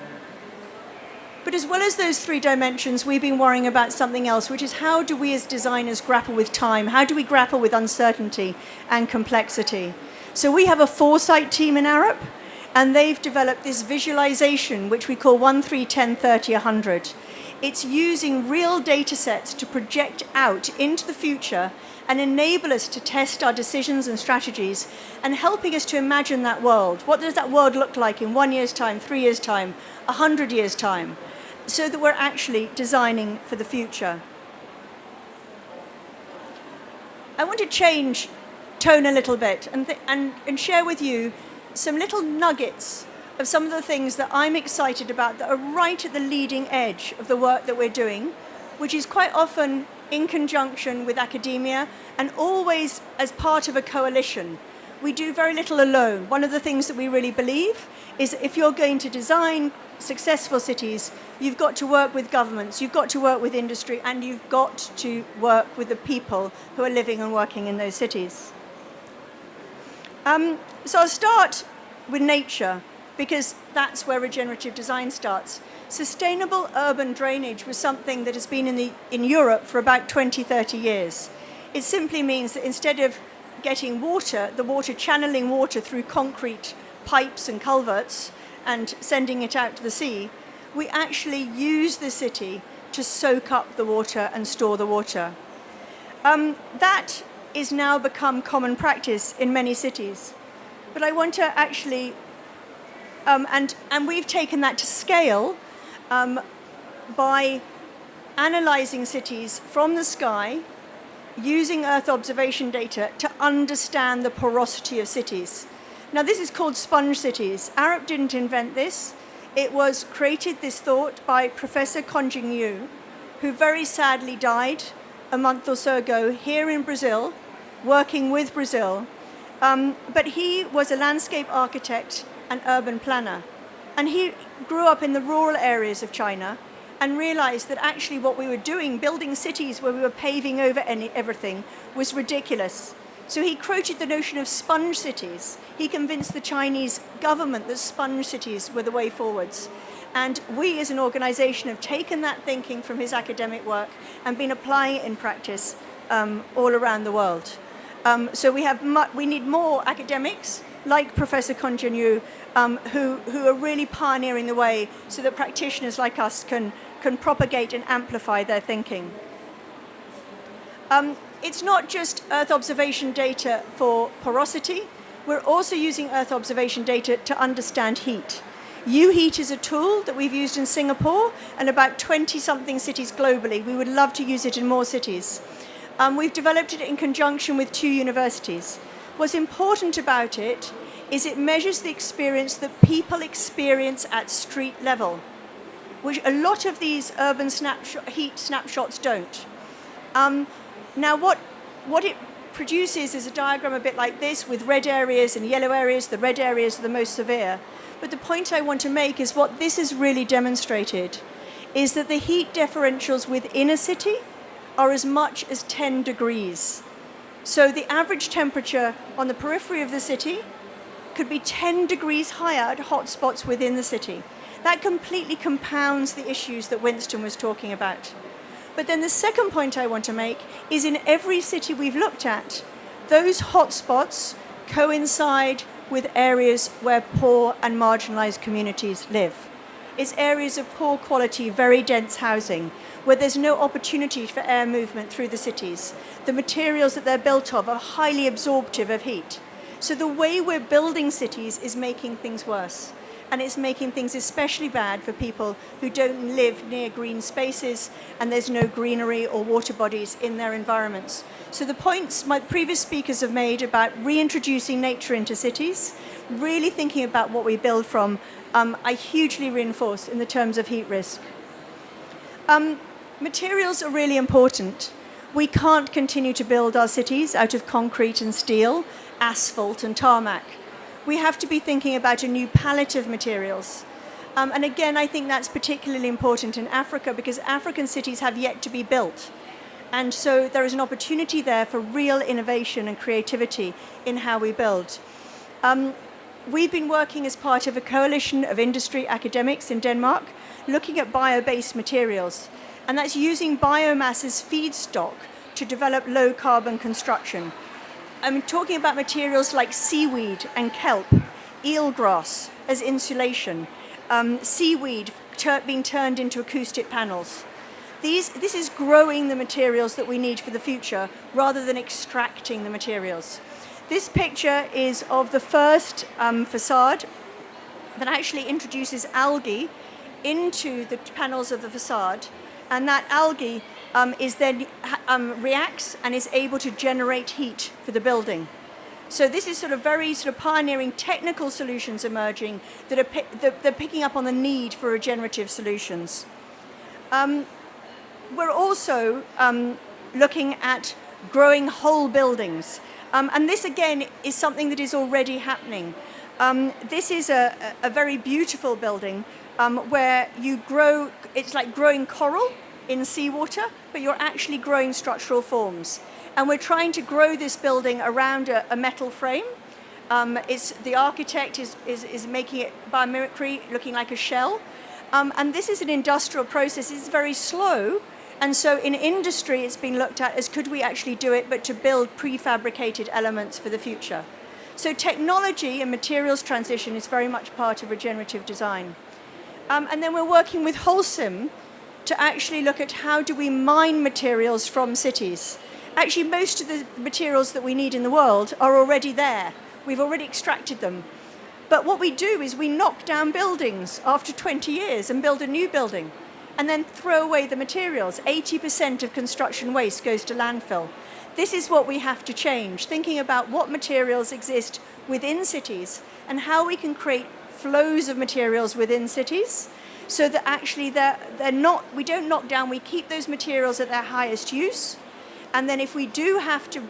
But as well as those three dimensions, we've been worrying about something else, which is how do we as designers grapple with time? How do we grapple with uncertainty and complexity? So we have a foresight team in Arup, and they've developed this visualization, which we call 1, 3, 10, 30, 100. It's using real data sets to project out into the future and enable us to test our decisions and strategies and helping us to imagine that world. What does that world look like in 1 year's time, 3 years' time, 100 years' time? So that we're actually designing for the future. I want to change tone a little bit and share with you some little nuggets of some of the things that I'm excited about that are right at the leading edge of the work that we're doing, which is quite often in conjunction with academia and always as part of a coalition. We do very little alone. One of the things that we really believe is that if you're going to design successful cities, you've got to work with governments, you've got to work with industry, and you've got to work with the people who are living and working in those cities. So I'll start with nature, because that's where regenerative design starts. Sustainable urban drainage was something that has been in Europe for about 20, 30 years. It simply means that instead of getting channeling water through concrete pipes and culverts and sending it out to the sea, we actually use the city to soak up the water and store the water. That is now become common practice in many cities. But I want to actually, and we've taken that to scale by analysing cities from the sky, using Earth observation data to understand the porosity of cities. Now, this is called sponge cities. Arup didn't invent this. It was created, this thought, by Professor Yu, who very sadly died a month or so ago here in Brazil, working with Brazil. But he was a landscape architect and urban planner. And he grew up in the rural areas of China and realized that actually what we were doing, building cities where we were paving over everything, was ridiculous. So he quoted the notion of sponge cities. He convinced the Chinese government that sponge cities were the way forwards. And we as an organization have taken that thinking from his academic work and been applying it in practice all around the world. So we need more academics like Professor Yu, who are really pioneering the way so that practitioners like us can propagate and amplify their thinking. It's not just Earth observation data for porosity. We're also using Earth observation data to understand heat. U-Heat is a tool that we've used in Singapore and about 20-something cities globally. We would love to use it in more cities. We've developed it in conjunction with 2 universities. What's important about it is it measures the experience that people experience at street level, which a lot of these urban heat snapshots don't. Now, what it produces is a diagram a bit like this, with red areas and yellow areas. The red areas are the most severe. But the point I want to make is what this has really demonstrated is that the heat differentials within a city are as much as 10 degrees. So the average temperature on the periphery of the city could be 10 degrees higher at hotspots within the city. That completely compounds the issues that Winston was talking about. But then the second point I want to make is in every city we've looked at, those hotspots coincide with areas where poor and marginalized communities live. It's areas of poor quality, very dense housing, where there's no opportunity for air movement through the cities. The materials that they're built of are highly absorptive of heat. So the way we're building cities is making things worse. And it's making things especially bad for people who don't live near green spaces and there's no greenery or water bodies in their environments. So the points my previous speakers have made about reintroducing nature into cities, really thinking about what we build from, I hugely reinforce in the terms of heat risk. Materials are really important. We can't continue to build our cities out of concrete and steel, asphalt and tarmac. We have to be thinking about a new palette of materials. And again, I think that's particularly important in Africa because African cities have yet to be built. And so there is an opportunity there for real innovation and creativity in how we build. We've been working as part of a coalition of industry academics in Denmark looking at bio-based materials. And that's using biomass as feedstock to develop low-carbon construction. I'm talking about materials like seaweed and kelp, eelgrass as insulation, seaweed being turned into acoustic panels. This is growing the materials that we need for the future rather than extracting the materials. This picture is of the first facade that actually introduces algae into the panels of the facade, and that algae is then reacts and is able to generate heat for the building. So this is very pioneering technical solutions emerging that are they're picking up on the need for regenerative solutions. We're also looking at growing whole buildings. And this, again, is something that is already happening. This is a very beautiful building where you grow, it's like growing coral in seawater, but you're actually growing structural forms. And we're trying to grow this building around a metal frame. The architect is making it by mimicry, looking like a shell. And this is an industrial process. It's very slow. And so in industry, it's been looked at as could we actually do it, but to build prefabricated elements for the future. So technology and materials transition is very much part of regenerative design. And then we're working with Holcim to actually look at how do we mine materials from cities. Actually, most of the materials that we need in the world are already there. We've already extracted them. But what we do is we knock down buildings after 20 years and build a new building and then throw away the materials. 80% of construction waste goes to landfill. This is what we have to change, thinking about what materials exist within cities and how we can create flows of materials within cities so that actually we don't knock down, we keep those materials at their highest use. And then if we do have to,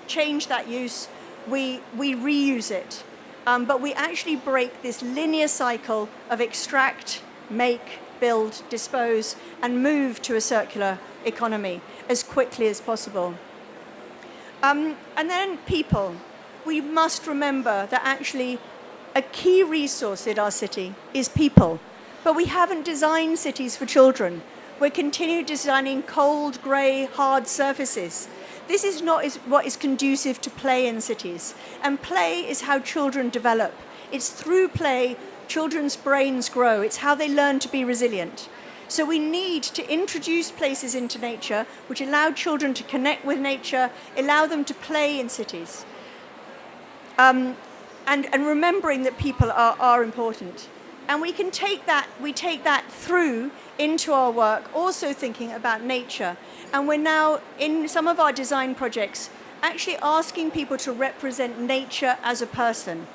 change that use, we reuse it. But we actually break this linear cycle of extract, make, build, dispose, and move to a circular economy as quickly as possible. And then people. We must remember that actually a key resource in our city is people. But we haven't designed cities for children. We're continuing designing cold, grey, hard surfaces. This is not what is conducive to play in cities. And play is how children develop. It's through play children's brains grow. It's how they learn to be resilient. So we need to introduce places into nature which allow children to connect with nature, allow them to play in cities. And remembering that people are important. And we take that through into our work, also thinking about nature. And we're now, in some of our design projects, actually asking people to represent nature as a person.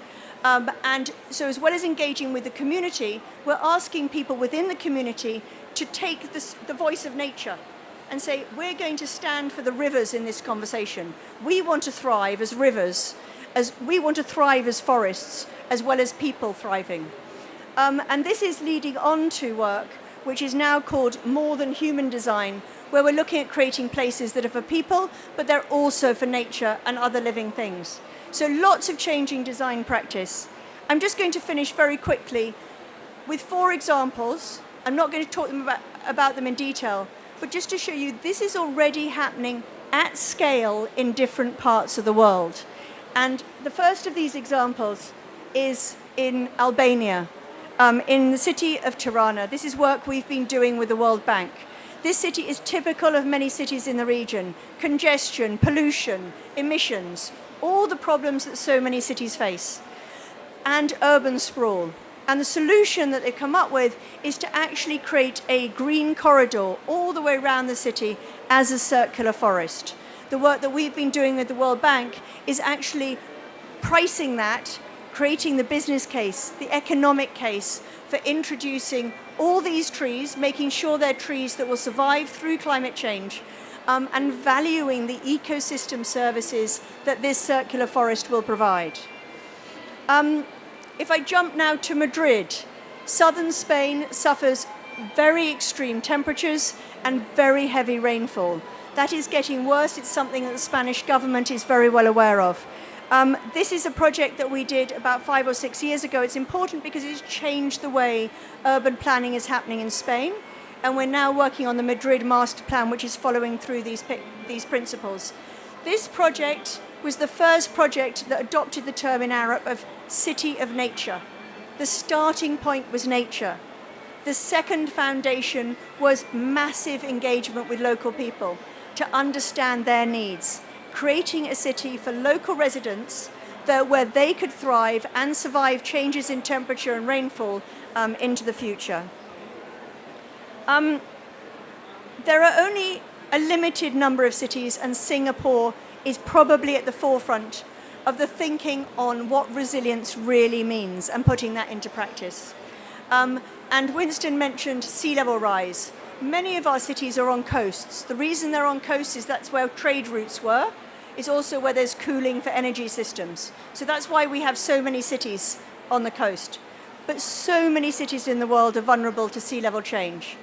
And so as well as engaging with the community, we're asking people within the community to take the voice of nature and say, we're going to stand for the rivers in this conversation. We want to thrive as rivers, as we want to thrive as forests, as well as people thriving. And this is leading on to work which is now called More Than Human Design, where we're looking at creating places that are for people, but they're also for nature and other living things. So lots of changing design practice. I'm just going to finish very quickly with 4 examples. I'm not going to talk about them in detail, but just to show you this is already happening at scale in different parts of the world. And the first of these examples is in Albania, in the city of Tirana. This is work we've been doing with the World Bank. This city is typical of many cities in the region. Congestion, pollution, emissions, all the problems that so many cities face, and urban sprawl. And the solution that they've come up with is to actually create a green corridor all the way around the city as a circular forest. The work that we've been doing with the World Bank is actually pricing that, creating the business case, the economic case for introducing all these trees, making sure they're trees that will survive through climate change, and valuing the ecosystem services that this circular forest will provide. If I jump now to Madrid, southern Spain suffers very extreme temperatures and very heavy rainfall. That is getting worse. It's something that the Spanish government is very well aware of. This is a project that we did about 5 or 6 years ago. It's important because it's changed the way urban planning is happening in Spain. And we're now working on the Madrid master plan, which is following through these principles. This project was the first project that adopted the term in Arup of city of nature. The starting point was nature. The second foundation was massive engagement with local people to understand their needs, creating a city for local residents where they could thrive and survive changes in temperature and rainfall into the future. There are only a limited number of cities, and Singapore is probably at the forefront of the thinking on what resilience really means and putting that into practice. And Winston mentioned sea level rise. Many of our cities are on coasts. The reason they're on coasts is that's where trade routes were. It's also where there's cooling for energy systems. So that's why we have so many cities on the coast. But so many cities in the world are vulnerable to sea level change.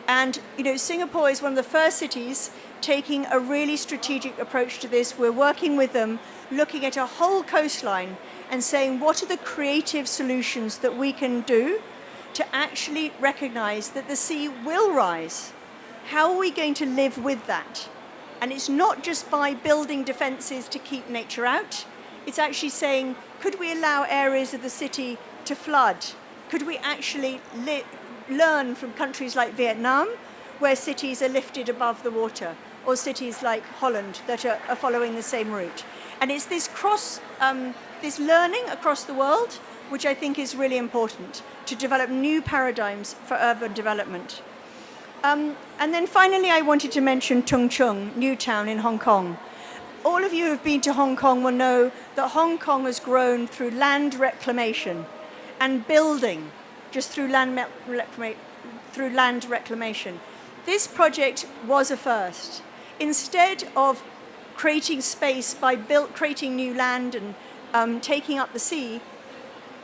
And Singapore is one of the first cities taking a really strategic approach to this. We're working with them, looking at a whole coastline and saying, what are the creative solutions that we can do to actually recognize that the sea will rise? How are we going to live with that? And it's not just by building defenses to keep nature out. It's actually saying, could we allow areas of the city to flood? Could we actually learn from countries like Vietnam, where cities are lifted above the water, or cities like Holland that are following the same route? And it's this this learning across the world, which I think is really important to develop new paradigms for urban development. And then finally, I wanted to mention Tung Chung, New Town in Hong Kong. All of you who have been to Hong Kong will know that Hong Kong has grown through land reclamation and building just through land reclamation. This project was a first. Instead of creating space by creating new land and taking up the sea,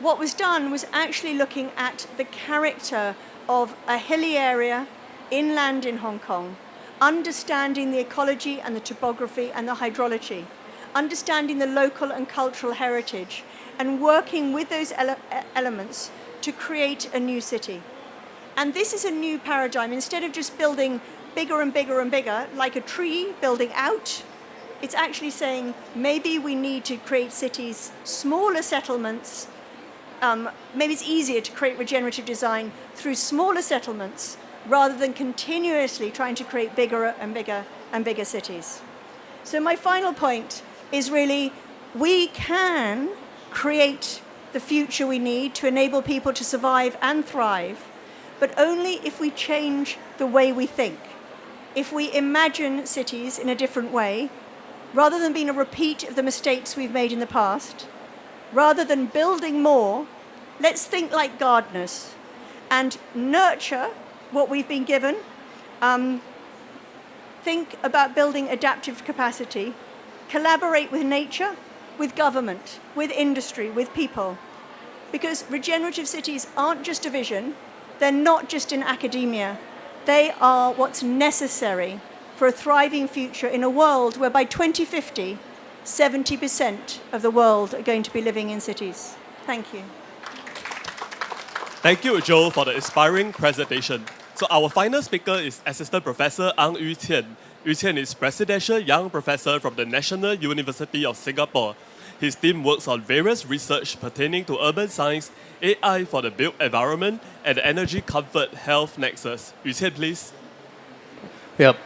what was done was actually looking at the character of a hilly area inland in Hong Kong, understanding the ecology and the topography and the hydrology, understanding the local and cultural heritage, and working with those elements to create a new city. And this is a new paradigm. Instead of just building bigger and bigger and bigger, like a tree building out, it's actually saying maybe we need to create cities, smaller settlements. Maybe it's easier to create regenerative design through smaller settlements rather than continuously trying to create bigger and bigger and bigger cities. So my final point is really, we can create the future we need to enable people to survive and thrive, but only if we change the way we think. If we imagine cities in a different way, rather than being a repeat of the mistakes we've made in the past, rather than building more, let's think like gardeners and nurture what we've been given, think about building adaptive capacity, collaborate with nature, with government, with industry, with people. Because regenerative cities aren't just a vision, they're not just in academia, they are what's necessary for a thriving future in a world where by 2050, 70% of the world are going to be living in cities. Thank you. Thank you, Joe, for the inspiring presentation. So our final speaker is Assistant Professor Yu Qian. Yu Qian is Presidential Young Professor from the National University of Singapore. His team works on various research pertaining to urban science, AI for the built environment, and the energy comfort health nexus. Yu Qian, please. Yep.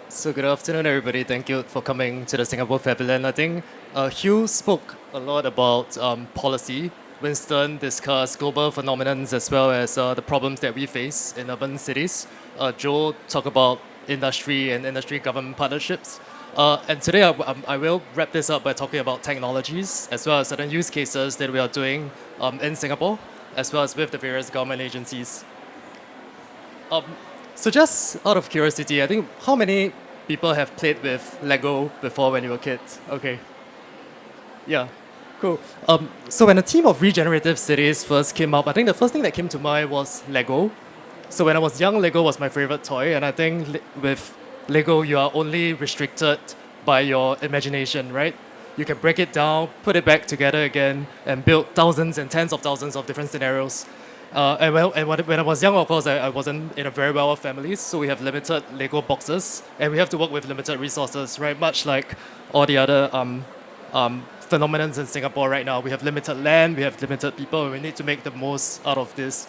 So good afternoon, everybody. Thank you for coming to the Singapore Pavilion. I think Hugh spoke a lot about policy. Winston discussed global phenomena as well as the problems that we face in urban cities. Joe talked about industry and industry government partnerships. And today I will wrap this up by talking about technologies as well as certain use cases that we are doing in Singapore as well as with the various government agencies. So just out of curiosity, I think how many people have played with Lego before when you were kids? Okay. Yeah. Cool. So when the team of regenerative cities first came up, I think the first thing that came to mind was Lego. So when I was young, Lego was my favorite toy, and I think with Lego, you are only restricted by your imagination, right? You can break it down, put it back together again, and build thousands and tens of thousands of different scenarios. And when I was young, of course, I wasn't in a very well-off family, so we have limited Lego boxes, and we have to work with limited resources, right? Much like all the other phenomena in Singapore right now. We have limited land, we have limited people, and we need to make the most out of this.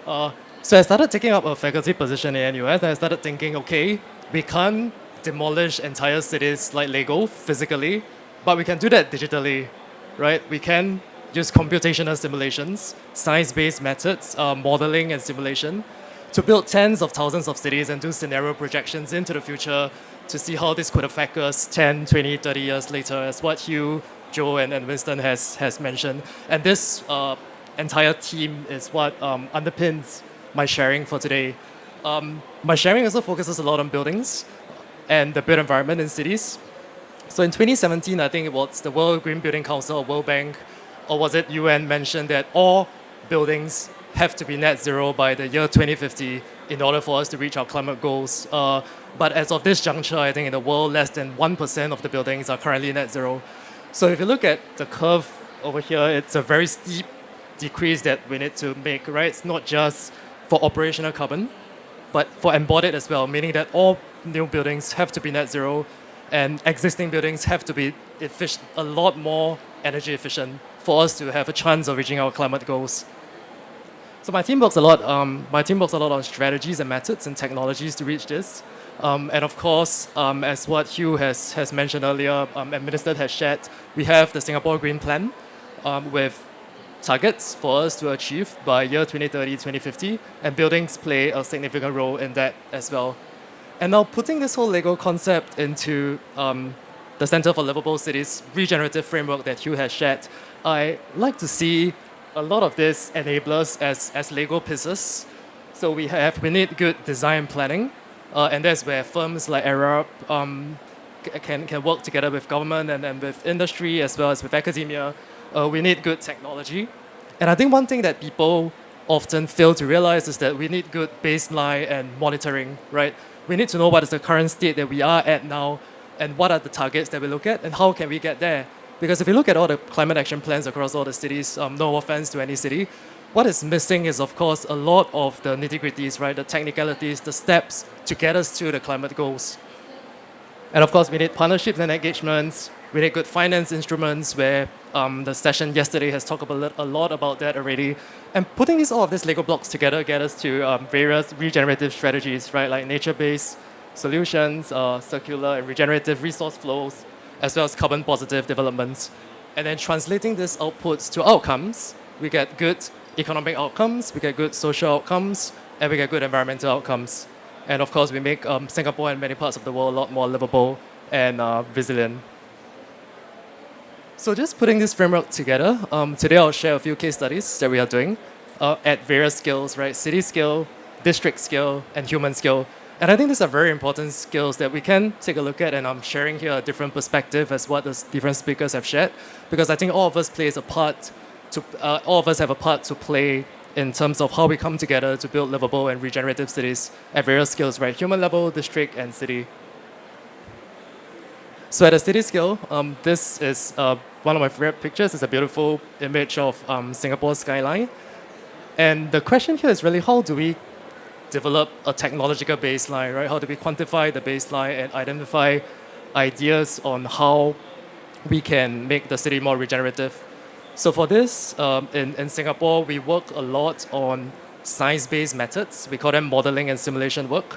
So I started taking up a faculty position in NUS, and I started thinking, okay, we can't demolish entire cities like Lego physically, but we can do that digitally, right? We can use computational simulations, science-based methods, modeling and simulation, to build tens of thousands of cities and do scenario projections into the future to see how this could affect us 10, 20, 30 years later, as what Hugh, Joe, and Winston has mentioned. And this entire team is what underpins my sharing for today. My sharing also focuses a lot on buildings and the built environment in cities. So in 2017, I think it was the World Green Building Council or World Bank, or was it UN, mentioned that all buildings have to be net zero by the year 2050 in order for us to reach our climate goals. But as of this juncture, I think in the world, less than 1% of the buildings are currently net zero. So if you look at the curve over here, it's a very steep decrease that we need to make, right? It's not just for operational carbon, but for embodied as well, meaning that all new buildings have to be net zero and existing buildings have to be a lot more energy efficient for us to have a chance of reaching our climate goals. So my team works a lot. On strategies and methods and technologies to reach this. And of course, as what Hugh has mentioned earlier, and Minister has shared, we have the Singapore Green Plan with targets for us to achieve by year 2030, 2050, and buildings play a significant role in that as well. And now putting this whole Lego concept into the Center for Liveable Cities regenerative framework that Hugh has shared, I like to see a lot of these enablers as Lego pieces. So we need good design planning, and that's where firms like Arup can work together with government and with industry as well as with academia. We need good technology. And I think one thing that people often fail to realize is that we need good baseline and monitoring, right? We need to know what is the current state that we are at now and what are the targets that we look at and how can we get there. Because if you look at all the climate action plans across all the cities, no offense to any city, what is missing is, of course, a lot of the nitty-gritties, right? The technicalities, the steps to get us to the climate goals. And of course, we need partnerships and engagements. We need good finance instruments where the session yesterday has talked a lot about that already. And putting all of these Lego blocks together get us to various regenerative strategies, right? Like nature-based solutions, circular and regenerative resource flows, as well as carbon positive developments. And then translating these outputs to outcomes, we get good economic outcomes, we get good social outcomes, and we get good environmental outcomes. And of course, we make Singapore and many parts of the world a lot more livable and resilient. So just putting this framework together, today I'll share a few case studies that we are doing at various scales, right? City scale, district scale, and human scale. And I think these are very important skills that we can take a look at, and I'm sharing here a different perspective as what the different speakers have shared, because I think all of us all of us have a part to play in terms of how we come together to build livable and regenerative cities at various scales, right? Human level, district, and city. So at a city scale, this is one of my favorite pictures. It's a beautiful image of Singapore's skyline. And the question here is really, how do we develop a technological baseline, right? How do we quantify the baseline and identify ideas on how we can make the city more regenerative? So for this, in Singapore, we work a lot on science-based methods. We call them modeling and simulation work.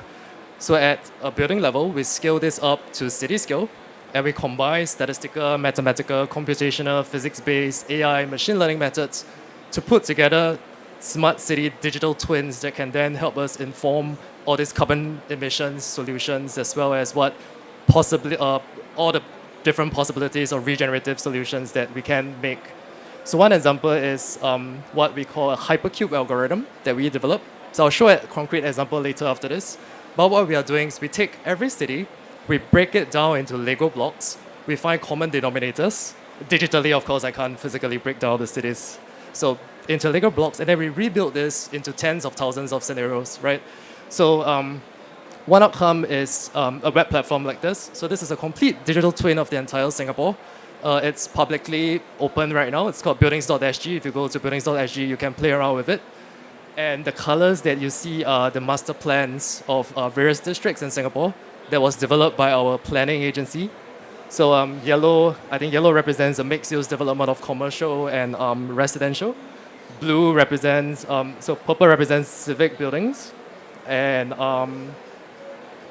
So at a building level, we scale this up to city scale, and we combine statistical, mathematical, computational, physics-based, AI, machine learning methods to put together smart city digital twins that can then help us inform all these carbon emissions solutions, as well as what possibly all the different possibilities of regenerative solutions that we can make. So one example is what we call a hypercube algorithm that we developed. So I'll show a concrete example later after this. But what we are doing is we take every city, we break it down into Lego blocks, we find common denominators. Digitally, of course, I can't physically break down the cities. So into Lego blocks, and then we rebuild this into tens of thousands of scenarios, right? So one outcome is a web platform like this. So this is a complete digital twin of the entire Singapore. It's publicly open right now. It's called buildings.sg. If you go to buildings.sg, you can play around with it. And the colors that you see are the master plans of various districts in Singapore that was developed by our planning agency. So yellow, I think yellow represents a mixed-use development of commercial and residential. Blue represents, so purple represents civic buildings. And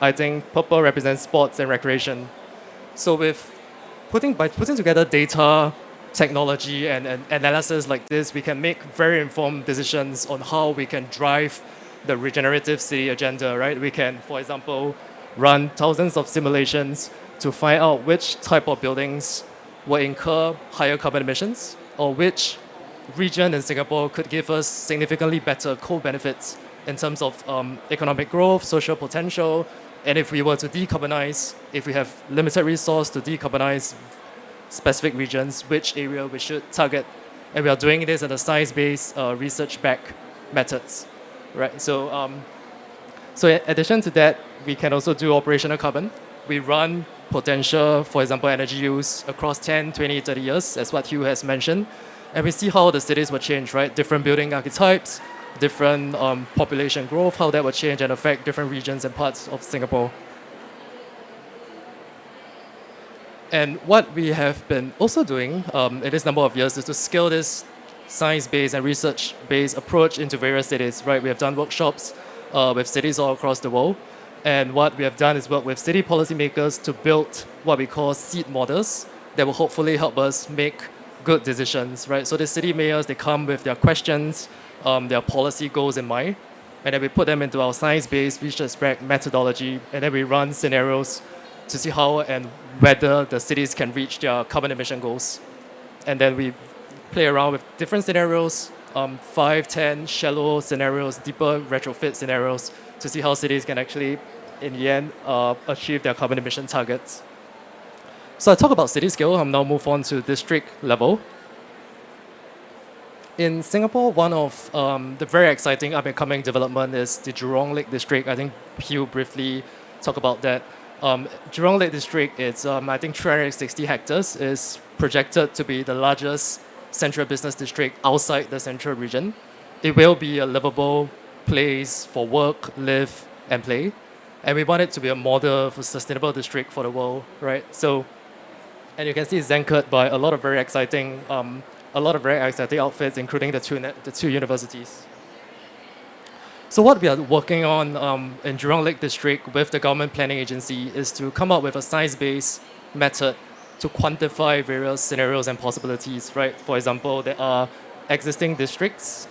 I think purple represents sports and recreation. So by putting together data, technology, and analysis like this, we can make very informed decisions on how we can drive the regenerative city agenda, right? We can, for example, run thousands of simulations to find out which type of buildings will incur higher carbon emissions, or which region in Singapore could give us significantly better co-benefits in terms of economic growth, social potential, and if we were to decarbonize, if we have limited resource to decarbonize specific regions, which area we should target. And we are doing this in a science-based, research-backed methods, right? So in addition to that, we can also do operational carbon. We run potential, for example, energy use across 10, 20, 30 years, as what Hugh has mentioned. And we see how the cities will change, right? Different building archetypes, different population growth, how that will change and affect different regions and parts of Singapore. And what we have been also doing in this number of years is to scale this science-based and research-based approach into various cities, right? We have done workshops with cities all across the world. And what we have done is work with city policymakers to build what we call seed models that will hopefully help us make good decisions, right? So the city mayors, they come with their questions, their policy goals in mind, and then we put them into our science-based research-backed methodology, and then we run scenarios to see how and whether the cities can reach their carbon emission goals. And then we play around with different scenarios, 5, 10 shallow scenarios, deeper retrofit scenarios, to see how cities can actually, in the end, achieve their carbon emission targets. So I talk about city scale, I'll now move on to district level. In Singapore, one of the very exciting up-and-coming development is the Jurong Lake District. I think Hugh briefly talked about that. Jurong Lake District, it's I think 360 hectares, is projected to be the largest central business district outside the central region. It will be a livable place for work, live, and play. And we want it to be a model for sustainable district for the world, right? So, and you can see it's anchored by a lot of very exciting outfits, including the two universities. So what we are working on in Jurong Lake District with the government planning agency is to come up with a science-based method to quantify various scenarios and possibilities, right? For example, there are existing districts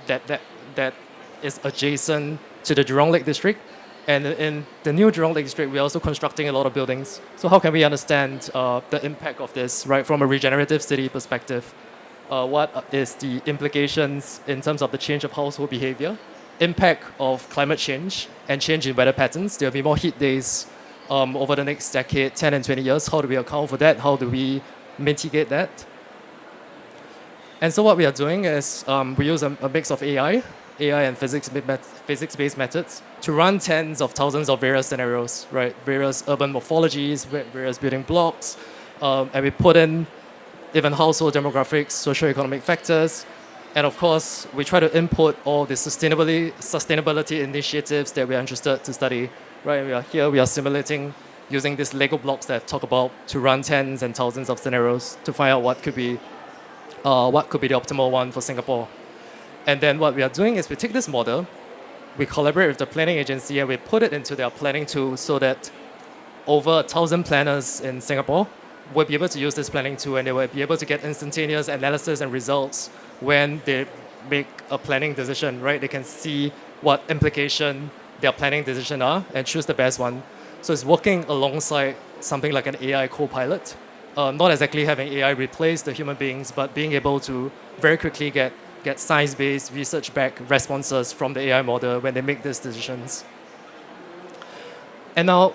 that is adjacent to the Jurong Lake District. And in the new Jurong Lake District, we're also constructing a lot of buildings. So how can we understand the impact of this, right, from a regenerative city perspective? What is the implications in terms of the change of household behavior? impact of climate change and change in weather patterns. There will be more heat days over the next decade, 10 and 20 years. How do we account for that? How do we mitigate that? And so what we are doing is we use a mix of AI and physics-based methods to run tens of thousands of various scenarios, right? Various urban morphologies, various building blocks, and we put in even household demographics, socioeconomic factors, and of course, we try to input all the sustainability initiatives that we are interested to study, right? We are here, we are simulating using these Lego blocks that I talk about to run tens and thousands of scenarios to find out what could be the optimal one for Singapore. And then what we are doing is we take this model, we collaborate with the planning agency, and we put it into their planning tool so that over 1,000 planners in Singapore will be able to use this planning tool, and they will be able to get instantaneous analysis and results when they make a planning decision, right? They can see what implication their planning decision are and choose the best one. So it's working alongside something like an AI co-pilot, not exactly having AI replace the human beings, but being able to very quickly get science-based, research-backed responses from the AI model when they make these decisions. And now,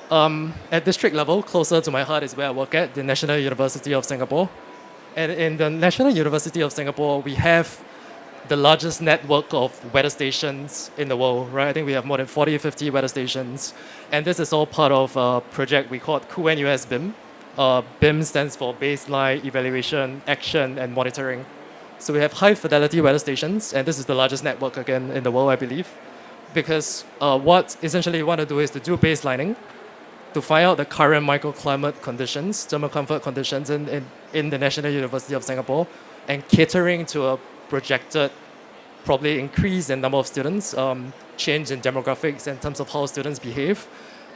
at district level, closer to my heart is where I work at, the National University of Singapore. And in the National University of Singapore, we have the largest network of weather stations in the world, right? I think we have more than 40, 50 weather stations. And this is all part of a project we call QNUS BIM. BIM stands for Baseline, Evaluation, Action, and Monitoring. So we have high fidelity weather stations, and this is the largest network again in the world, I believe. Because what essentially we want to do is to do baselining to find out the current microclimate conditions, thermal comfort conditions in the National University of Singapore, and catering to a projected probably increase in number of students, change in demographics in terms of how students behave,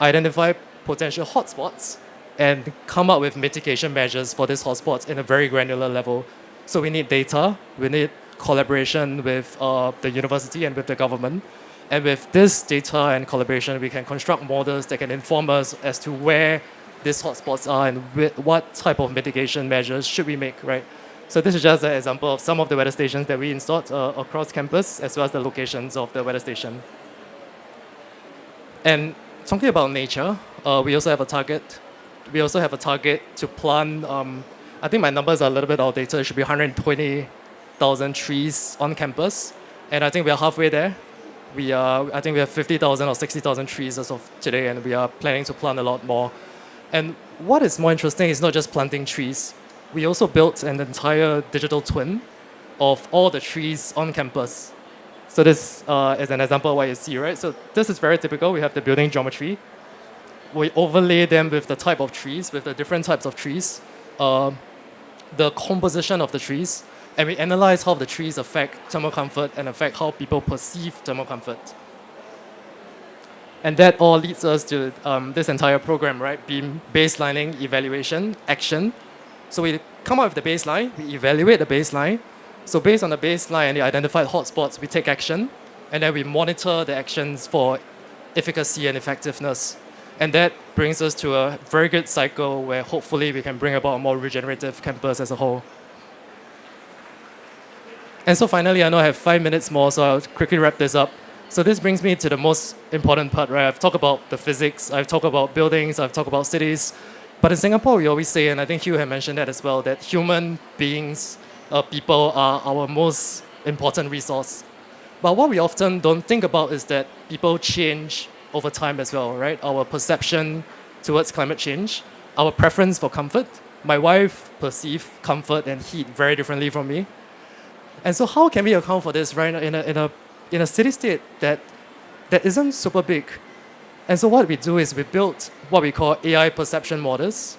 identify potential hotspots, and come up with mitigation measures for these hotspots in a very granular level. So we need data, we need collaboration with the university and with the government. And with this data and collaboration, we can construct models that can inform us as to where these hotspots are and what type of mitigation measures should we make, right? So this is just an example of some of the weather stations that we installed across campus, as well as the locations of the weather station. And talking about nature, we also have a target. We also have a target to plant, I think my numbers are a little bit outdated. It should be 120,000 trees on campus. And I think we are halfway there. I think we have 50,000 or 60,000 trees as of today, and we are planning to plant a lot more. And what is more interesting is not just planting trees. We also built an entire digital twin of all the trees on campus. So this is an example of what you see, right? So this is very typical. We have the building geometry. We overlay them with the type of trees, with the different types of trees, the composition of the trees, and we analyze how the trees affect thermal comfort and affect how people perceive thermal comfort. And that all leads us to this entire program, right? Being baselining, evaluation, action. So we come up with the baseline, we evaluate the baseline. So based on the baseline and the identified hotspots, we take action, and then we monitor the actions for efficacy and effectiveness. And that brings us to a very good cycle where hopefully we can bring about a more regenerative campus as a whole. And so finally, I know I have 5 minutes more, so I'll quickly wrap this up. So this brings me to the most important part, right? I've talked about the physics, I've talked about buildings, I've talked about cities. But in Singapore, we always say, and I think Hugh had mentioned that as well, that human beings, people are our most important resource. But what we often don't think about is that people change over time as well, right? Our perception towards climate change, our preference for comfort. My wife perceives comfort and heat very differently from me. And so how can we account for this, right, in a city-state that isn't super big? And so what we do is we build what we call AI perception models.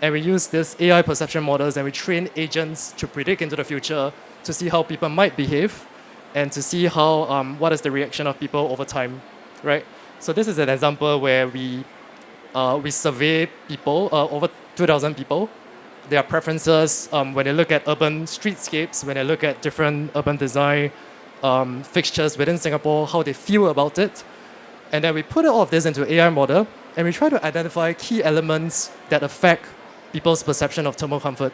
And we use these AI perception models and we train agents to predict into the future to see how people might behave and to see how what is the reaction of people over time, right? So this is an example where we survey people, over 2,000 people, their preferences when they look at urban streetscapes, when they look at different urban design fixtures within Singapore, how they feel about it. And then we put all of this into an AI model, and we try to identify key elements that affect people's perception of thermal comfort.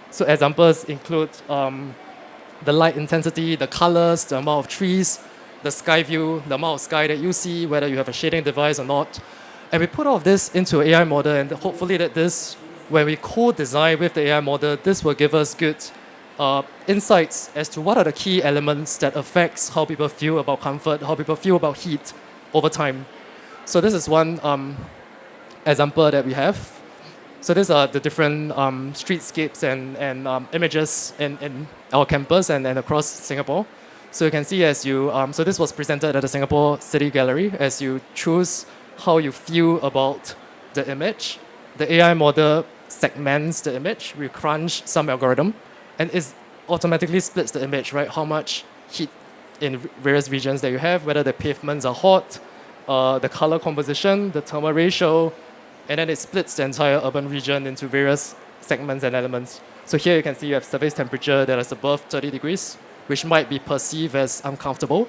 So examples include the light intensity, the colors, the amount of trees, the sky view, the amount of sky that you see, whether you have a shading device or not. And we put all of this into an AI model, and hopefully that this, when we co-design with the AI model, this will give us good insights as to what are the key elements that affects how people feel about comfort, how people feel about heat over time. So this is one example that we have. So these are the different streetscapes and images in our campus and across Singapore. So you can see as you, so this was presented at the Singapore City Gallery. As you choose how you feel about the image, the AI model segments the image. We crunch some algorithm, and it automatically splits the image, right? How much heat in various regions that you have, whether the pavements are hot, the color composition, the thermal ratio, and then it splits the entire urban region into various segments and elements. So here you can see you have surface temperature that is above 30 degrees, which might be perceived as uncomfortable.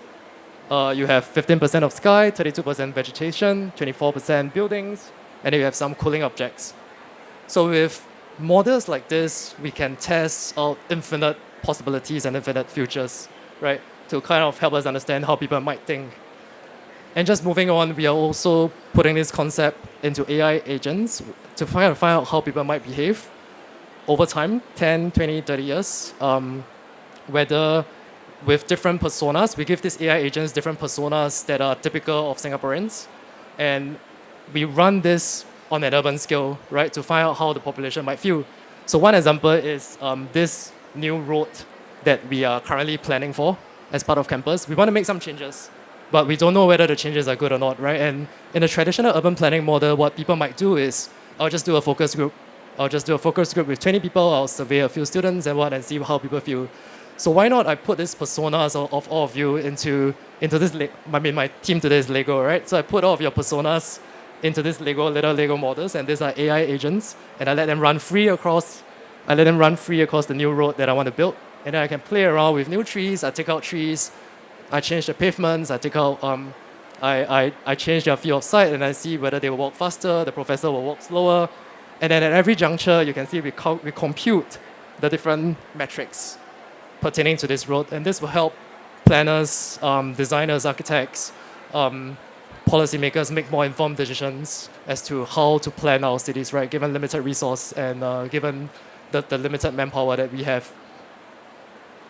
You have 15% of sky, 32% vegetation, 24% buildings, and then you have some cooling objects. So with models like this, we can test out infinite possibilities and infinite futures, right? To kind of help us understand how people might think. And just moving on, we are also putting this concept into AI agents to find out how people might behave over time, 10, 20, 30 years, whether with different personas. We give these AI agents different personas that are typical of Singaporeans. And we run this on an urban scale, right, to find out how the population might feel. So one example is this new road that we are currently planning for as part of campus. We want to make some changes, but we don't know whether the changes are good or not, right? And in a traditional urban planning model, what people might do is, I'll just do a focus group. I'll just do a focus group with 20 people. I'll survey a few students and see how people feel. So why not I put these personas of all of you into this, my team today is Lego, right? So I put all of your personas into this little Lego models, and these are AI agents, and I let them run free across the new road that I want to build. And then I can play around with new trees. I take out trees, I change the pavements, I take out, I change their field of sight, and I see whether they will walk faster, the professor will walk slower. And then at every juncture, you can see we compute the different metrics pertaining to this road. And this will help planners, designers, architects, policymakers make more informed decisions as to how to plan our cities, right, given limited resource and given the limited manpower that we have.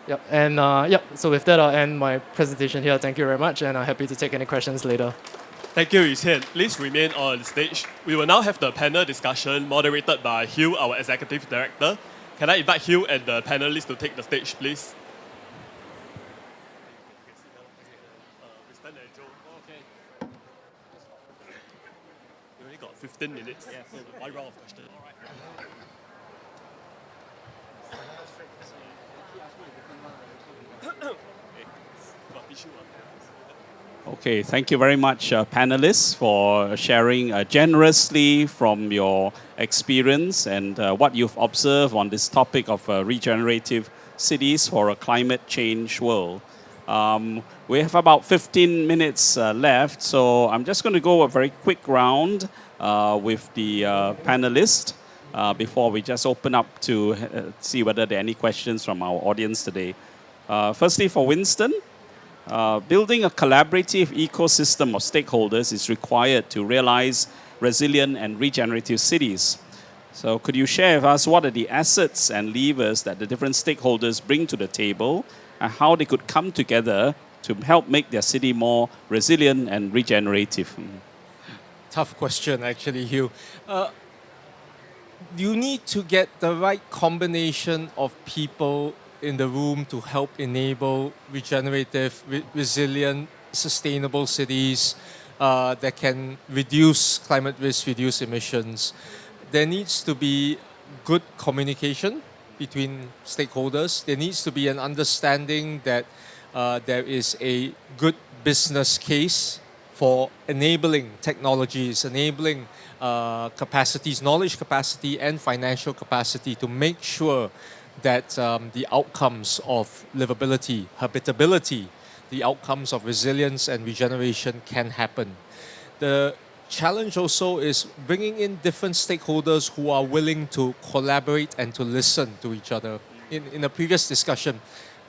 Yep. And so with that, I'll end my presentation here. Thank you very much, and I'm happy to take any questions later. Thank you, Qian. Please remain on stage. We will now have the panel discussion moderated by Hugh, our Executive Director. Can I invite Hugh and the panelists to take the stage, please? We only got 15 minutes. Yeah, so one round of questions. All right. Okay, thank you very much, panelists, for sharing generously from your experience and what you've observed on this topic of regenerative cities for a climate change world. We have about 15 minutes left, so I'm just going to go a very quick round with the panelists before we just open up to see whether there are any questions from our audience today. Firstly, for Winston, building a collaborative ecosystem of stakeholders is required to realize resilient and regenerative cities. So could you share with us what are the assets and levers that the different stakeholders bring to the table and how they could come together to help make their city more resilient and regenerative? Tough question, actually, Hugh. You need to get the right combination of people in the room to help enable regenerative, resilient, sustainable cities that can reduce climate risk, reduce emissions. There needs to be good communication between stakeholders. There needs to be an understanding that there is a good business case for enabling technologies, enabling capacities, knowledge capacity and financial capacity to make sure that the outcomes of livability, habitability, the outcomes of resilience and regeneration can happen. The challenge also is bringing in different stakeholders who are willing to collaborate and to listen to each other. In a previous discussion,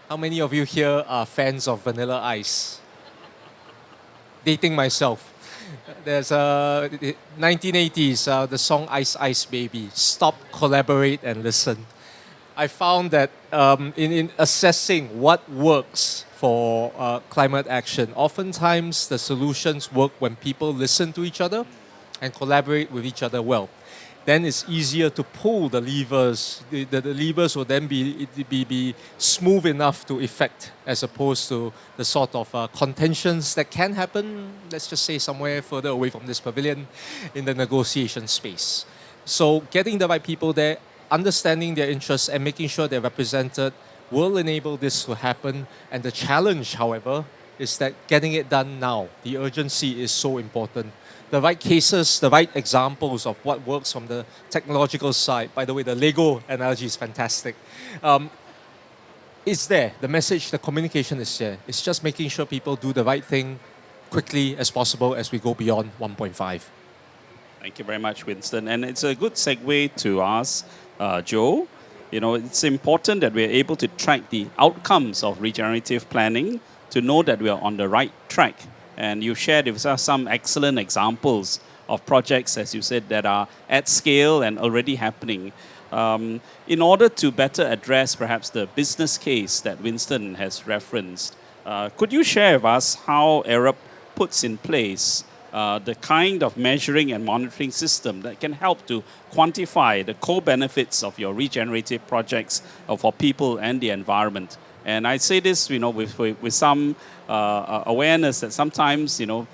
how many of you here are fans of vanilla ice? dating myself. There's 1980s, the song Ice Ice Baby, Stop, Collaborate and Listen. I found that in assessing what works for climate action, oftentimes the solutions work when people listen to each other and collaborate with each other well. Then it's easier to pull the levers. The levers will then be smooth enough to effect, as opposed to the sort of contentions that can happen, let's just say somewhere further away from this pavilion, in the negotiation space. So getting the right people there, understanding their interests and making sure they're represented will enable this to happen. And the challenge, however, is that getting it done now. The urgency is so important. The right cases, the right examples of what works from the technological side. By the way, the Lego analogy is fantastic. It's there. The message, the communication is there. It's just making sure people do the right thing quickly as possible as we go beyond 1.5. Thank you very much, Winston. And it's a good segue to ask Joe. You know, it's important that we're able to track the outcomes of regenerative planning to know that we are on the right track. And you shared with us some excellent examples of projects, as you said, that are at scale and already happening. In order to better address perhaps the business case that Winston has referenced, could you share with us how Arup puts in place the kind of measuring and monitoring system that can help to quantify the co-benefits of your regenerative projects for people and the environment? And I say this, you know, with some awareness that sometimes, you know,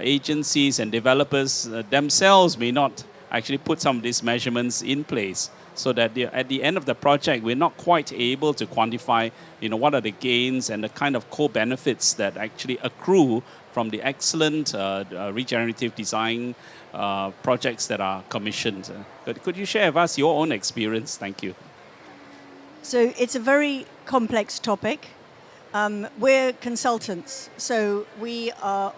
agencies and developers themselves may not actually put some of these measurements in place, so that at the end of the project, we're not quite able to quantify, you know, what are the gains and the kind of co-benefits that actually accrue from the excellent regenerative design projects that are commissioned. Could you share with us your own experience? Thank you. So it's a very complex topic. We're consultants, so we are,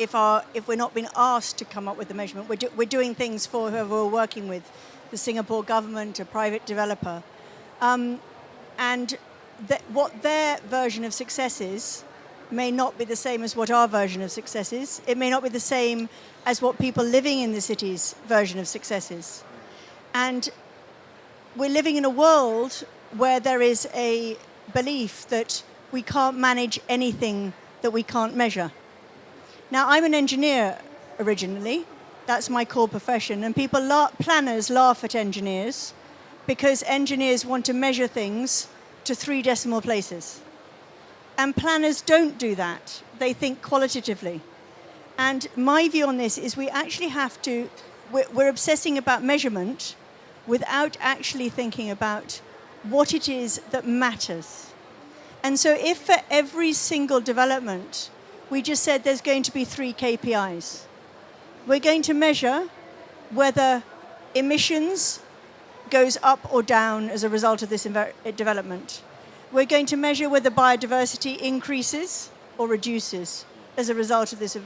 if we're not being asked to come up with the measurement, we're doing things for whoever we're working with, the Singapore government, a private developer. And what their version of success is may not be the same as what our version of success is. It may not be the same as what people living in the city's version of success is. And we're living in a world where there is a belief that we can't manage anything that we can't measure. Now, I'm an engineer originally. That's my core profession. And planners laugh at engineers because engineers want to measure things to 3 decimal places. And planners don't do that. They think qualitatively. And my view on this is we actually have to, we're obsessing about measurement without actually thinking about what it is that matters. And so if for every single development, we just said there's going to be 3 KPIs, we're going to measure whether emissions goes up or down as a result of this development. We're going to measure whether biodiversity increases or reduces as a result of this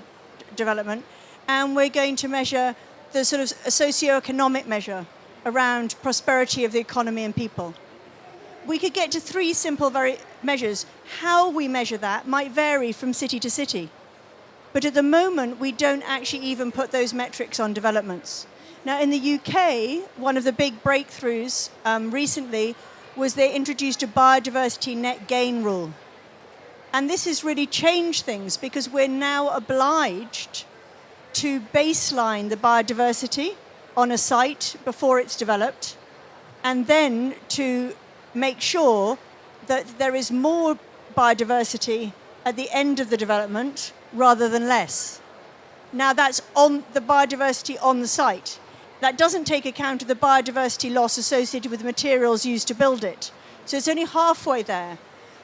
development. And we're going to measure the sort of socioeconomic measure around prosperity of the economy and people. We could get to 3 simple measures. How we measure that might vary from city to city. But at the moment, we don't actually even put those metrics on developments. Now, in the UK, one of the big breakthroughs recently was they introduced a biodiversity net gain rule. And this has really changed things because we're now obliged to baseline the biodiversity on a site before it's developed, and then to make sure that there is more biodiversity at the end of the development rather than less. Now that's on the biodiversity on the site. That doesn't take account of the biodiversity loss associated with the materials used to build it. So it's only halfway there.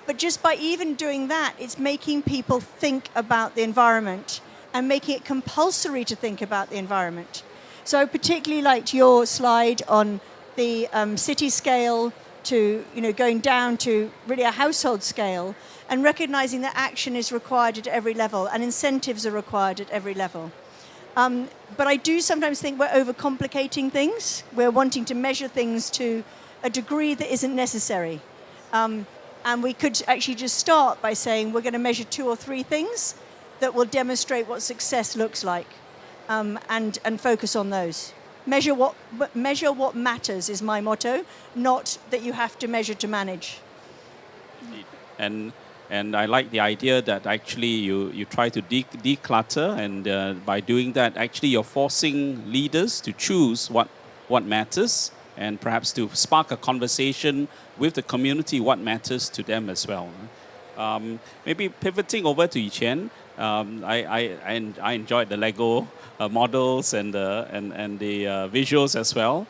But just by even doing that, it's making people think about the environment and making it compulsory to think about the environment. So I particularly liked your slide on the city scale to, you know, going down to really a household scale, and recognizing that action is required at every level and incentives are required at every level. But I do sometimes think we're overcomplicating things. We're wanting to measure things to a degree that isn't necessary. And we could actually just start by saying we're going to measure 2 or 3 things that will demonstrate what success looks like, and focus on those. Measure what matters is my motto, not that you have to measure to manage. And I like the idea that actually you try to declutter, and by doing that, actually you're forcing leaders to choose what matters, and perhaps to spark a conversation with the community what matters to them as well. Maybe pivoting over to Qian, I enjoyed the Lego models and the visuals as well.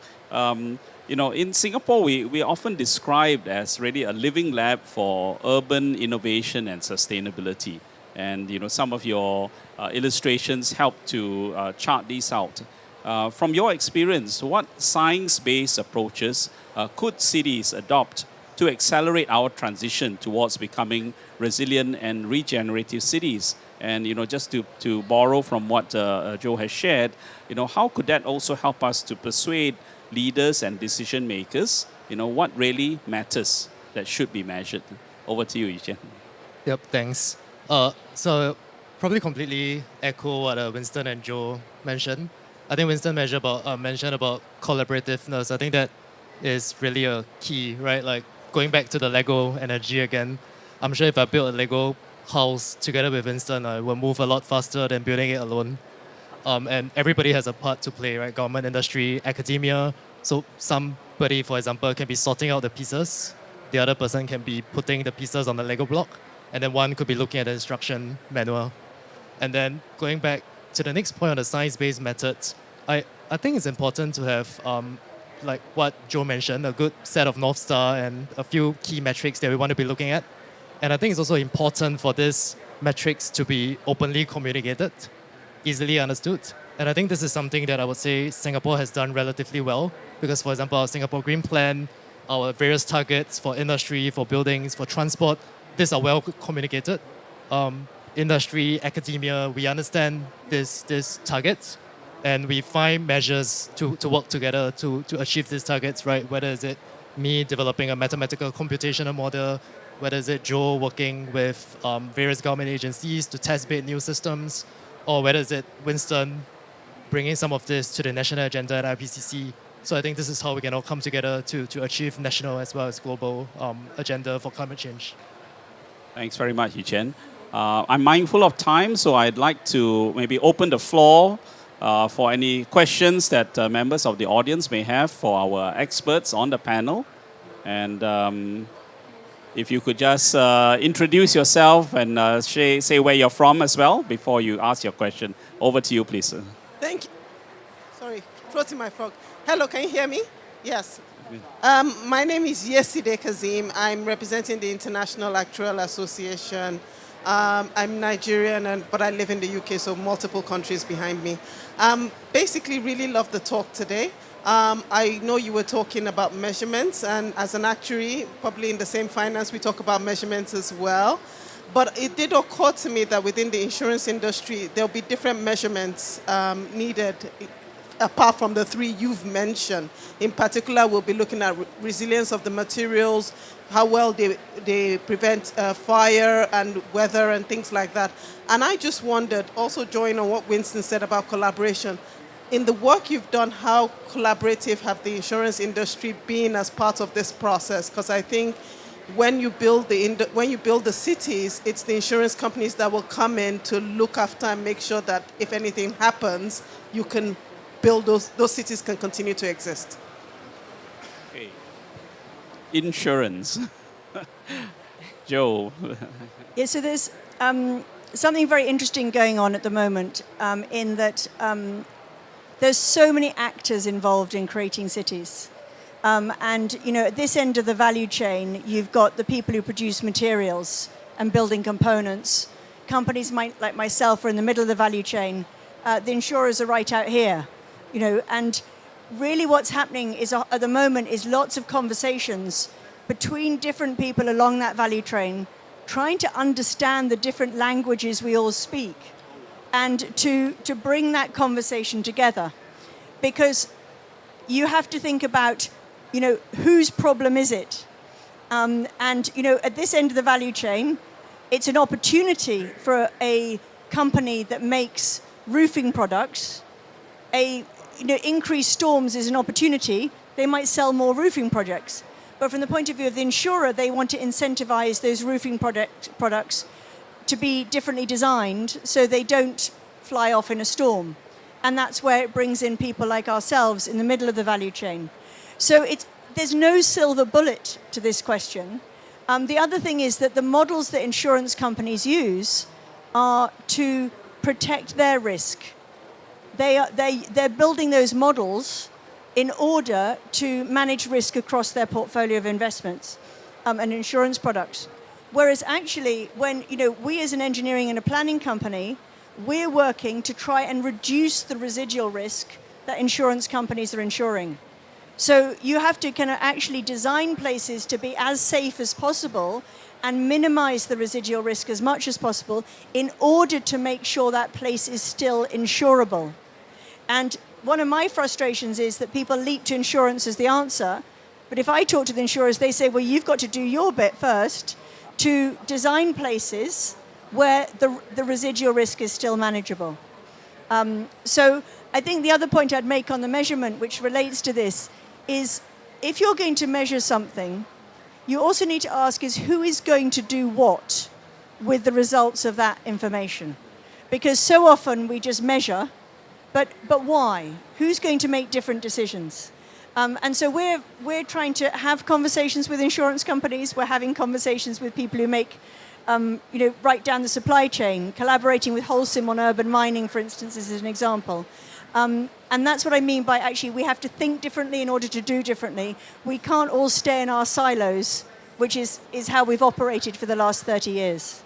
In Singapore, we are often described as really a living lab for urban innovation and sustainability. And some of your illustrations help to chart these out. From your experience, what science-based approaches could cities adopt to accelerate our transition towards becoming resilient and regenerative cities? And just to borrow from what Joe has shared, how could that also help us to persuade leaders and decision makers, what really matters that should be measured? Over to you, Chian. Yep, thanks. So probably completely echo what Winston and Joe mentioned. I think Winston mentioned about collaborativeness. I think that is really a key, right? Like going back to the Lego analogy again, I'm sure if I build a Lego house together with Winston, I will move a lot faster than building it alone. And everybody has a part to play, right? Government, industry, academia. So somebody, for example, can be sorting out the pieces. The other person can be putting the pieces on the Lego block. And then one could be looking at the instruction manual. And then going back to the next point on the science-based methods, I think it's important to have, like what Joe mentioned, a good set of North Star and a few key metrics that we want to be looking at. And I think it's also important for these metrics to be openly communicated, easily understood. And I think this is something that I would say Singapore has done relatively well, because, for example, our Singapore Green Plan, our various targets for industry, for buildings, for transport, these are well communicated. Industry, academia, we understand these targets, and we find measures to work together to achieve these targets, right? Whether is it me developing a mathematical computational model, whether is it Joe working with various government agencies to test bed new systems, or whether is it Winston bringing some of this to the national agenda at IPCC. So I think this is how we can all come together to achieve national as well as global agenda for climate change. Thanks very much, Chian. I'm mindful of time, so I'd like to maybe open the floor for any questions that members of the audience may have for our experts on the panel. And if you could just introduce yourself and say where you're from as well before you ask your question. Over to you, please. Thank you. Sorry, throat in my frog. Hello, can you hear me? Yes. My name is Yesideh Kazim. I'm representing the International Actuarial Association. I'm Nigerian, but I live in the UK, so multiple countries behind me. Basically, really love the talk today. I know you were talking about measurements, and as an actuary, probably in the same finance, we talk about measurements as well. But it did occur to me that within the insurance industry, there'll be different measurements needed apart from the three you've mentioned. In particular, we'll be looking at resilience of the materials, how well they prevent fire and weather and things like that. And I just wondered, also joining on what Winston said about collaboration, in the work you've done, how collaborative have the insurance industry been as part of this process? Because I think when you build the cities, it's the insurance companies that will come in to look after and make sure that if anything happens, you can build those cities can continue to exist. Okay. Insurance. Joe. Yeah, so there's something very interesting going on at the moment in that there's so many actors involved in creating cities. And, at this end of the value chain, you've got the people who produce materials and building components. Companies like myself are in the middle of the value chain. The insurers are right out here, and really what's happening is at the moment is lots of conversations between different people along that value chain, trying to understand the different languages we all speak and to bring that conversation together. Because you have to think about, whose problem is it? At this end of the value chain, it's an opportunity for a company that makes roofing products, increased storms is an opportunity. They might sell more roofing projects. But from the point of view of the insurer, they want to incentivize those roofing products to be differently designed so they don't fly off in a storm. And that's where it brings in people like ourselves in the middle of the value chain. So there's no silver bullet to this question. The other thing is that the models that insurance companies use are to protect their risk. They're building those models in order to manage risk across their portfolio of investments and insurance products. Whereas actually, when we as an engineering and a planning company, we're working to try and reduce the residual risk that insurance companies are insuring. So you have to kind of actually design places to be as safe as possible and minimize the residual risk as much as possible in order to make sure that place is still insurable. And one of my frustrations is that people leap to insurance as the answer. But if I talk to the insurers, they say, well, you've got to do your bit first to design places where the residual risk is still manageable. So I think the other point I'd make on the measurement, which relates to this, is if you're going to measure something, you also need to ask is who is going to do what with the results of that information? Because so often we just measure, but why? Who's going to make different decisions? And so we're trying to have conversations with insurance companies. We're having conversations with people who make, right down the supply chain, collaborating with Holcim on urban mining, for instance, as an example. And that's what I mean by actually we have to think differently in order to do differently. We can't all stay in our silos, which is how we've operated for the last 30 years.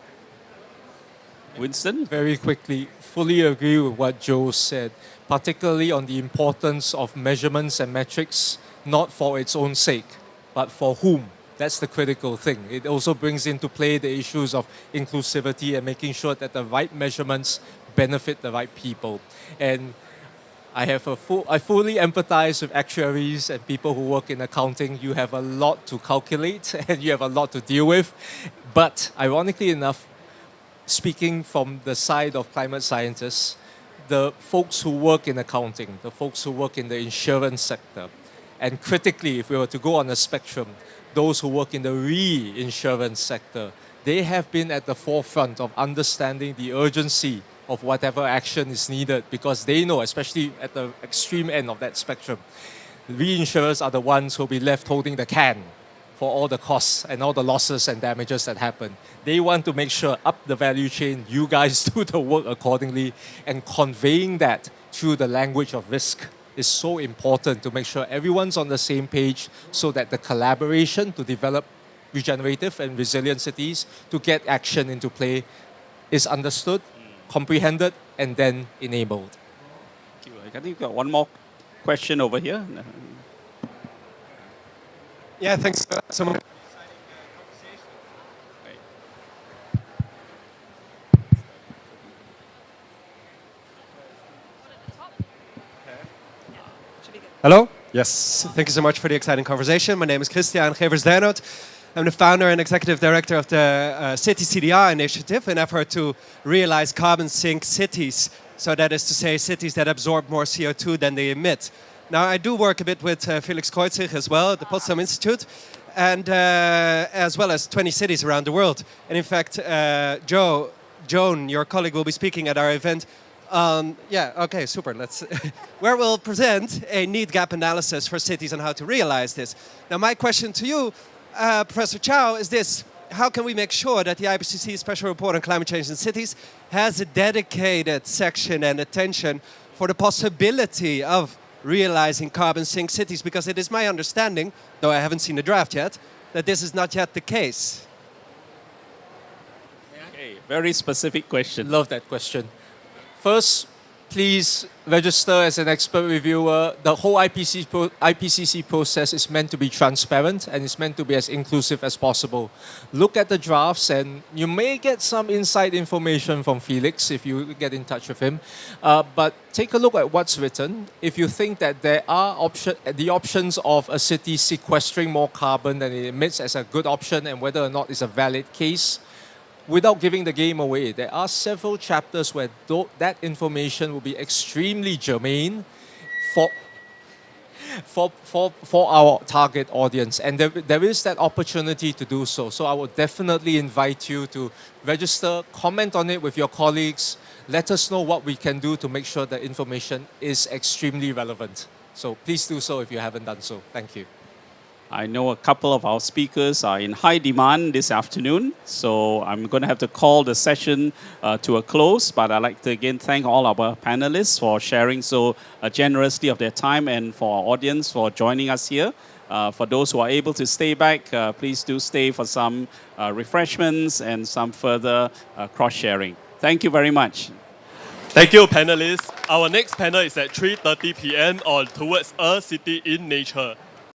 Winston? Very quickly, fully agree with what Joe said, particularly on the importance of measurements and metrics, not for its own sake, but for whom. That's the critical thing. It also brings into play the issues of inclusivity and making sure that the right measurements benefit the right people. And I fully empathize with actuaries and people who work in accounting. You have a lot to calculate and you have a lot to deal with. But ironically enough, speaking from the side of climate scientists, the folks who work in accounting, the folks who work in the insurance sector, and critically, if we were to go on a spectrum, those who work in the reinsurance sector, they have been at the forefront of understanding the urgency of whatever action is needed because they know, especially at the extreme end of that spectrum, the reinsurers are the ones who will be left holding the can for all the costs and all the losses and damages that happen. They want to make sure up the value chain, you guys do the work accordingly, and conveying that through the language of risk is so important to make sure everyone's on the same page so that the collaboration to develop regenerative and resilient cities to get action into play is understood, comprehended, and then enabled. Thank you. I think we've got one more question over here. Yeah, thanks so much. Hello? Yes, thank you so much for the exciting conversation. My name is Chian. I'm the founder and executive director of the City CDR initiative, an effort to realize carbon sink cities. So that is to say cities that absorb more CO2 than they emit. Now, I do work a bit with Felix Kreutzig as well at the Potsdam Institute, and as well as 20 cities around the world. And in fact, Joan, your colleague, will be speaking at our event. Okay, super. Where we'll present a need gap analysis for cities on how to realize this. Now, my question to you, Professor Chow, is this. How can we make sure that the IPCC Special Report on Climate Change in Cities has a dedicated section and attention for the possibility of realizing carbon sink cities? Because it is my understanding, though I haven't seen the draft yet, that this is not yet the case. Okay, very specific question. Love that question. First, please register as an expert reviewer. The whole IPCC process is meant to be transparent and it's meant to be as inclusive as possible. Look at the drafts and you may get some inside information from Felix if you get in touch with him. But take a look at what's written. If you think that there are the options of a city sequestering more carbon than it emits as a good option and whether or not it's a valid case, without giving the game away, there are several chapters where that information will be extremely germane for our target audience. And there is that opportunity to do so. So I would definitely invite you to register, comment on it with your colleagues, let us know what we can do to make sure the information is extremely relevant. So please do so if you haven't done so. Thank you. I know a couple of our speakers are in high demand this afternoon, so I'm going to have to call the session to a close. But I'd like to again thank all our panelists for sharing so generously of their time, and for our audience for joining us here. For those who are able to stay back, please do stay for some refreshments and some further cross-sharing. Thank you very much. Thank you, panelists. Our next panel is at 3:30 p.m. on Towards a City in Nature.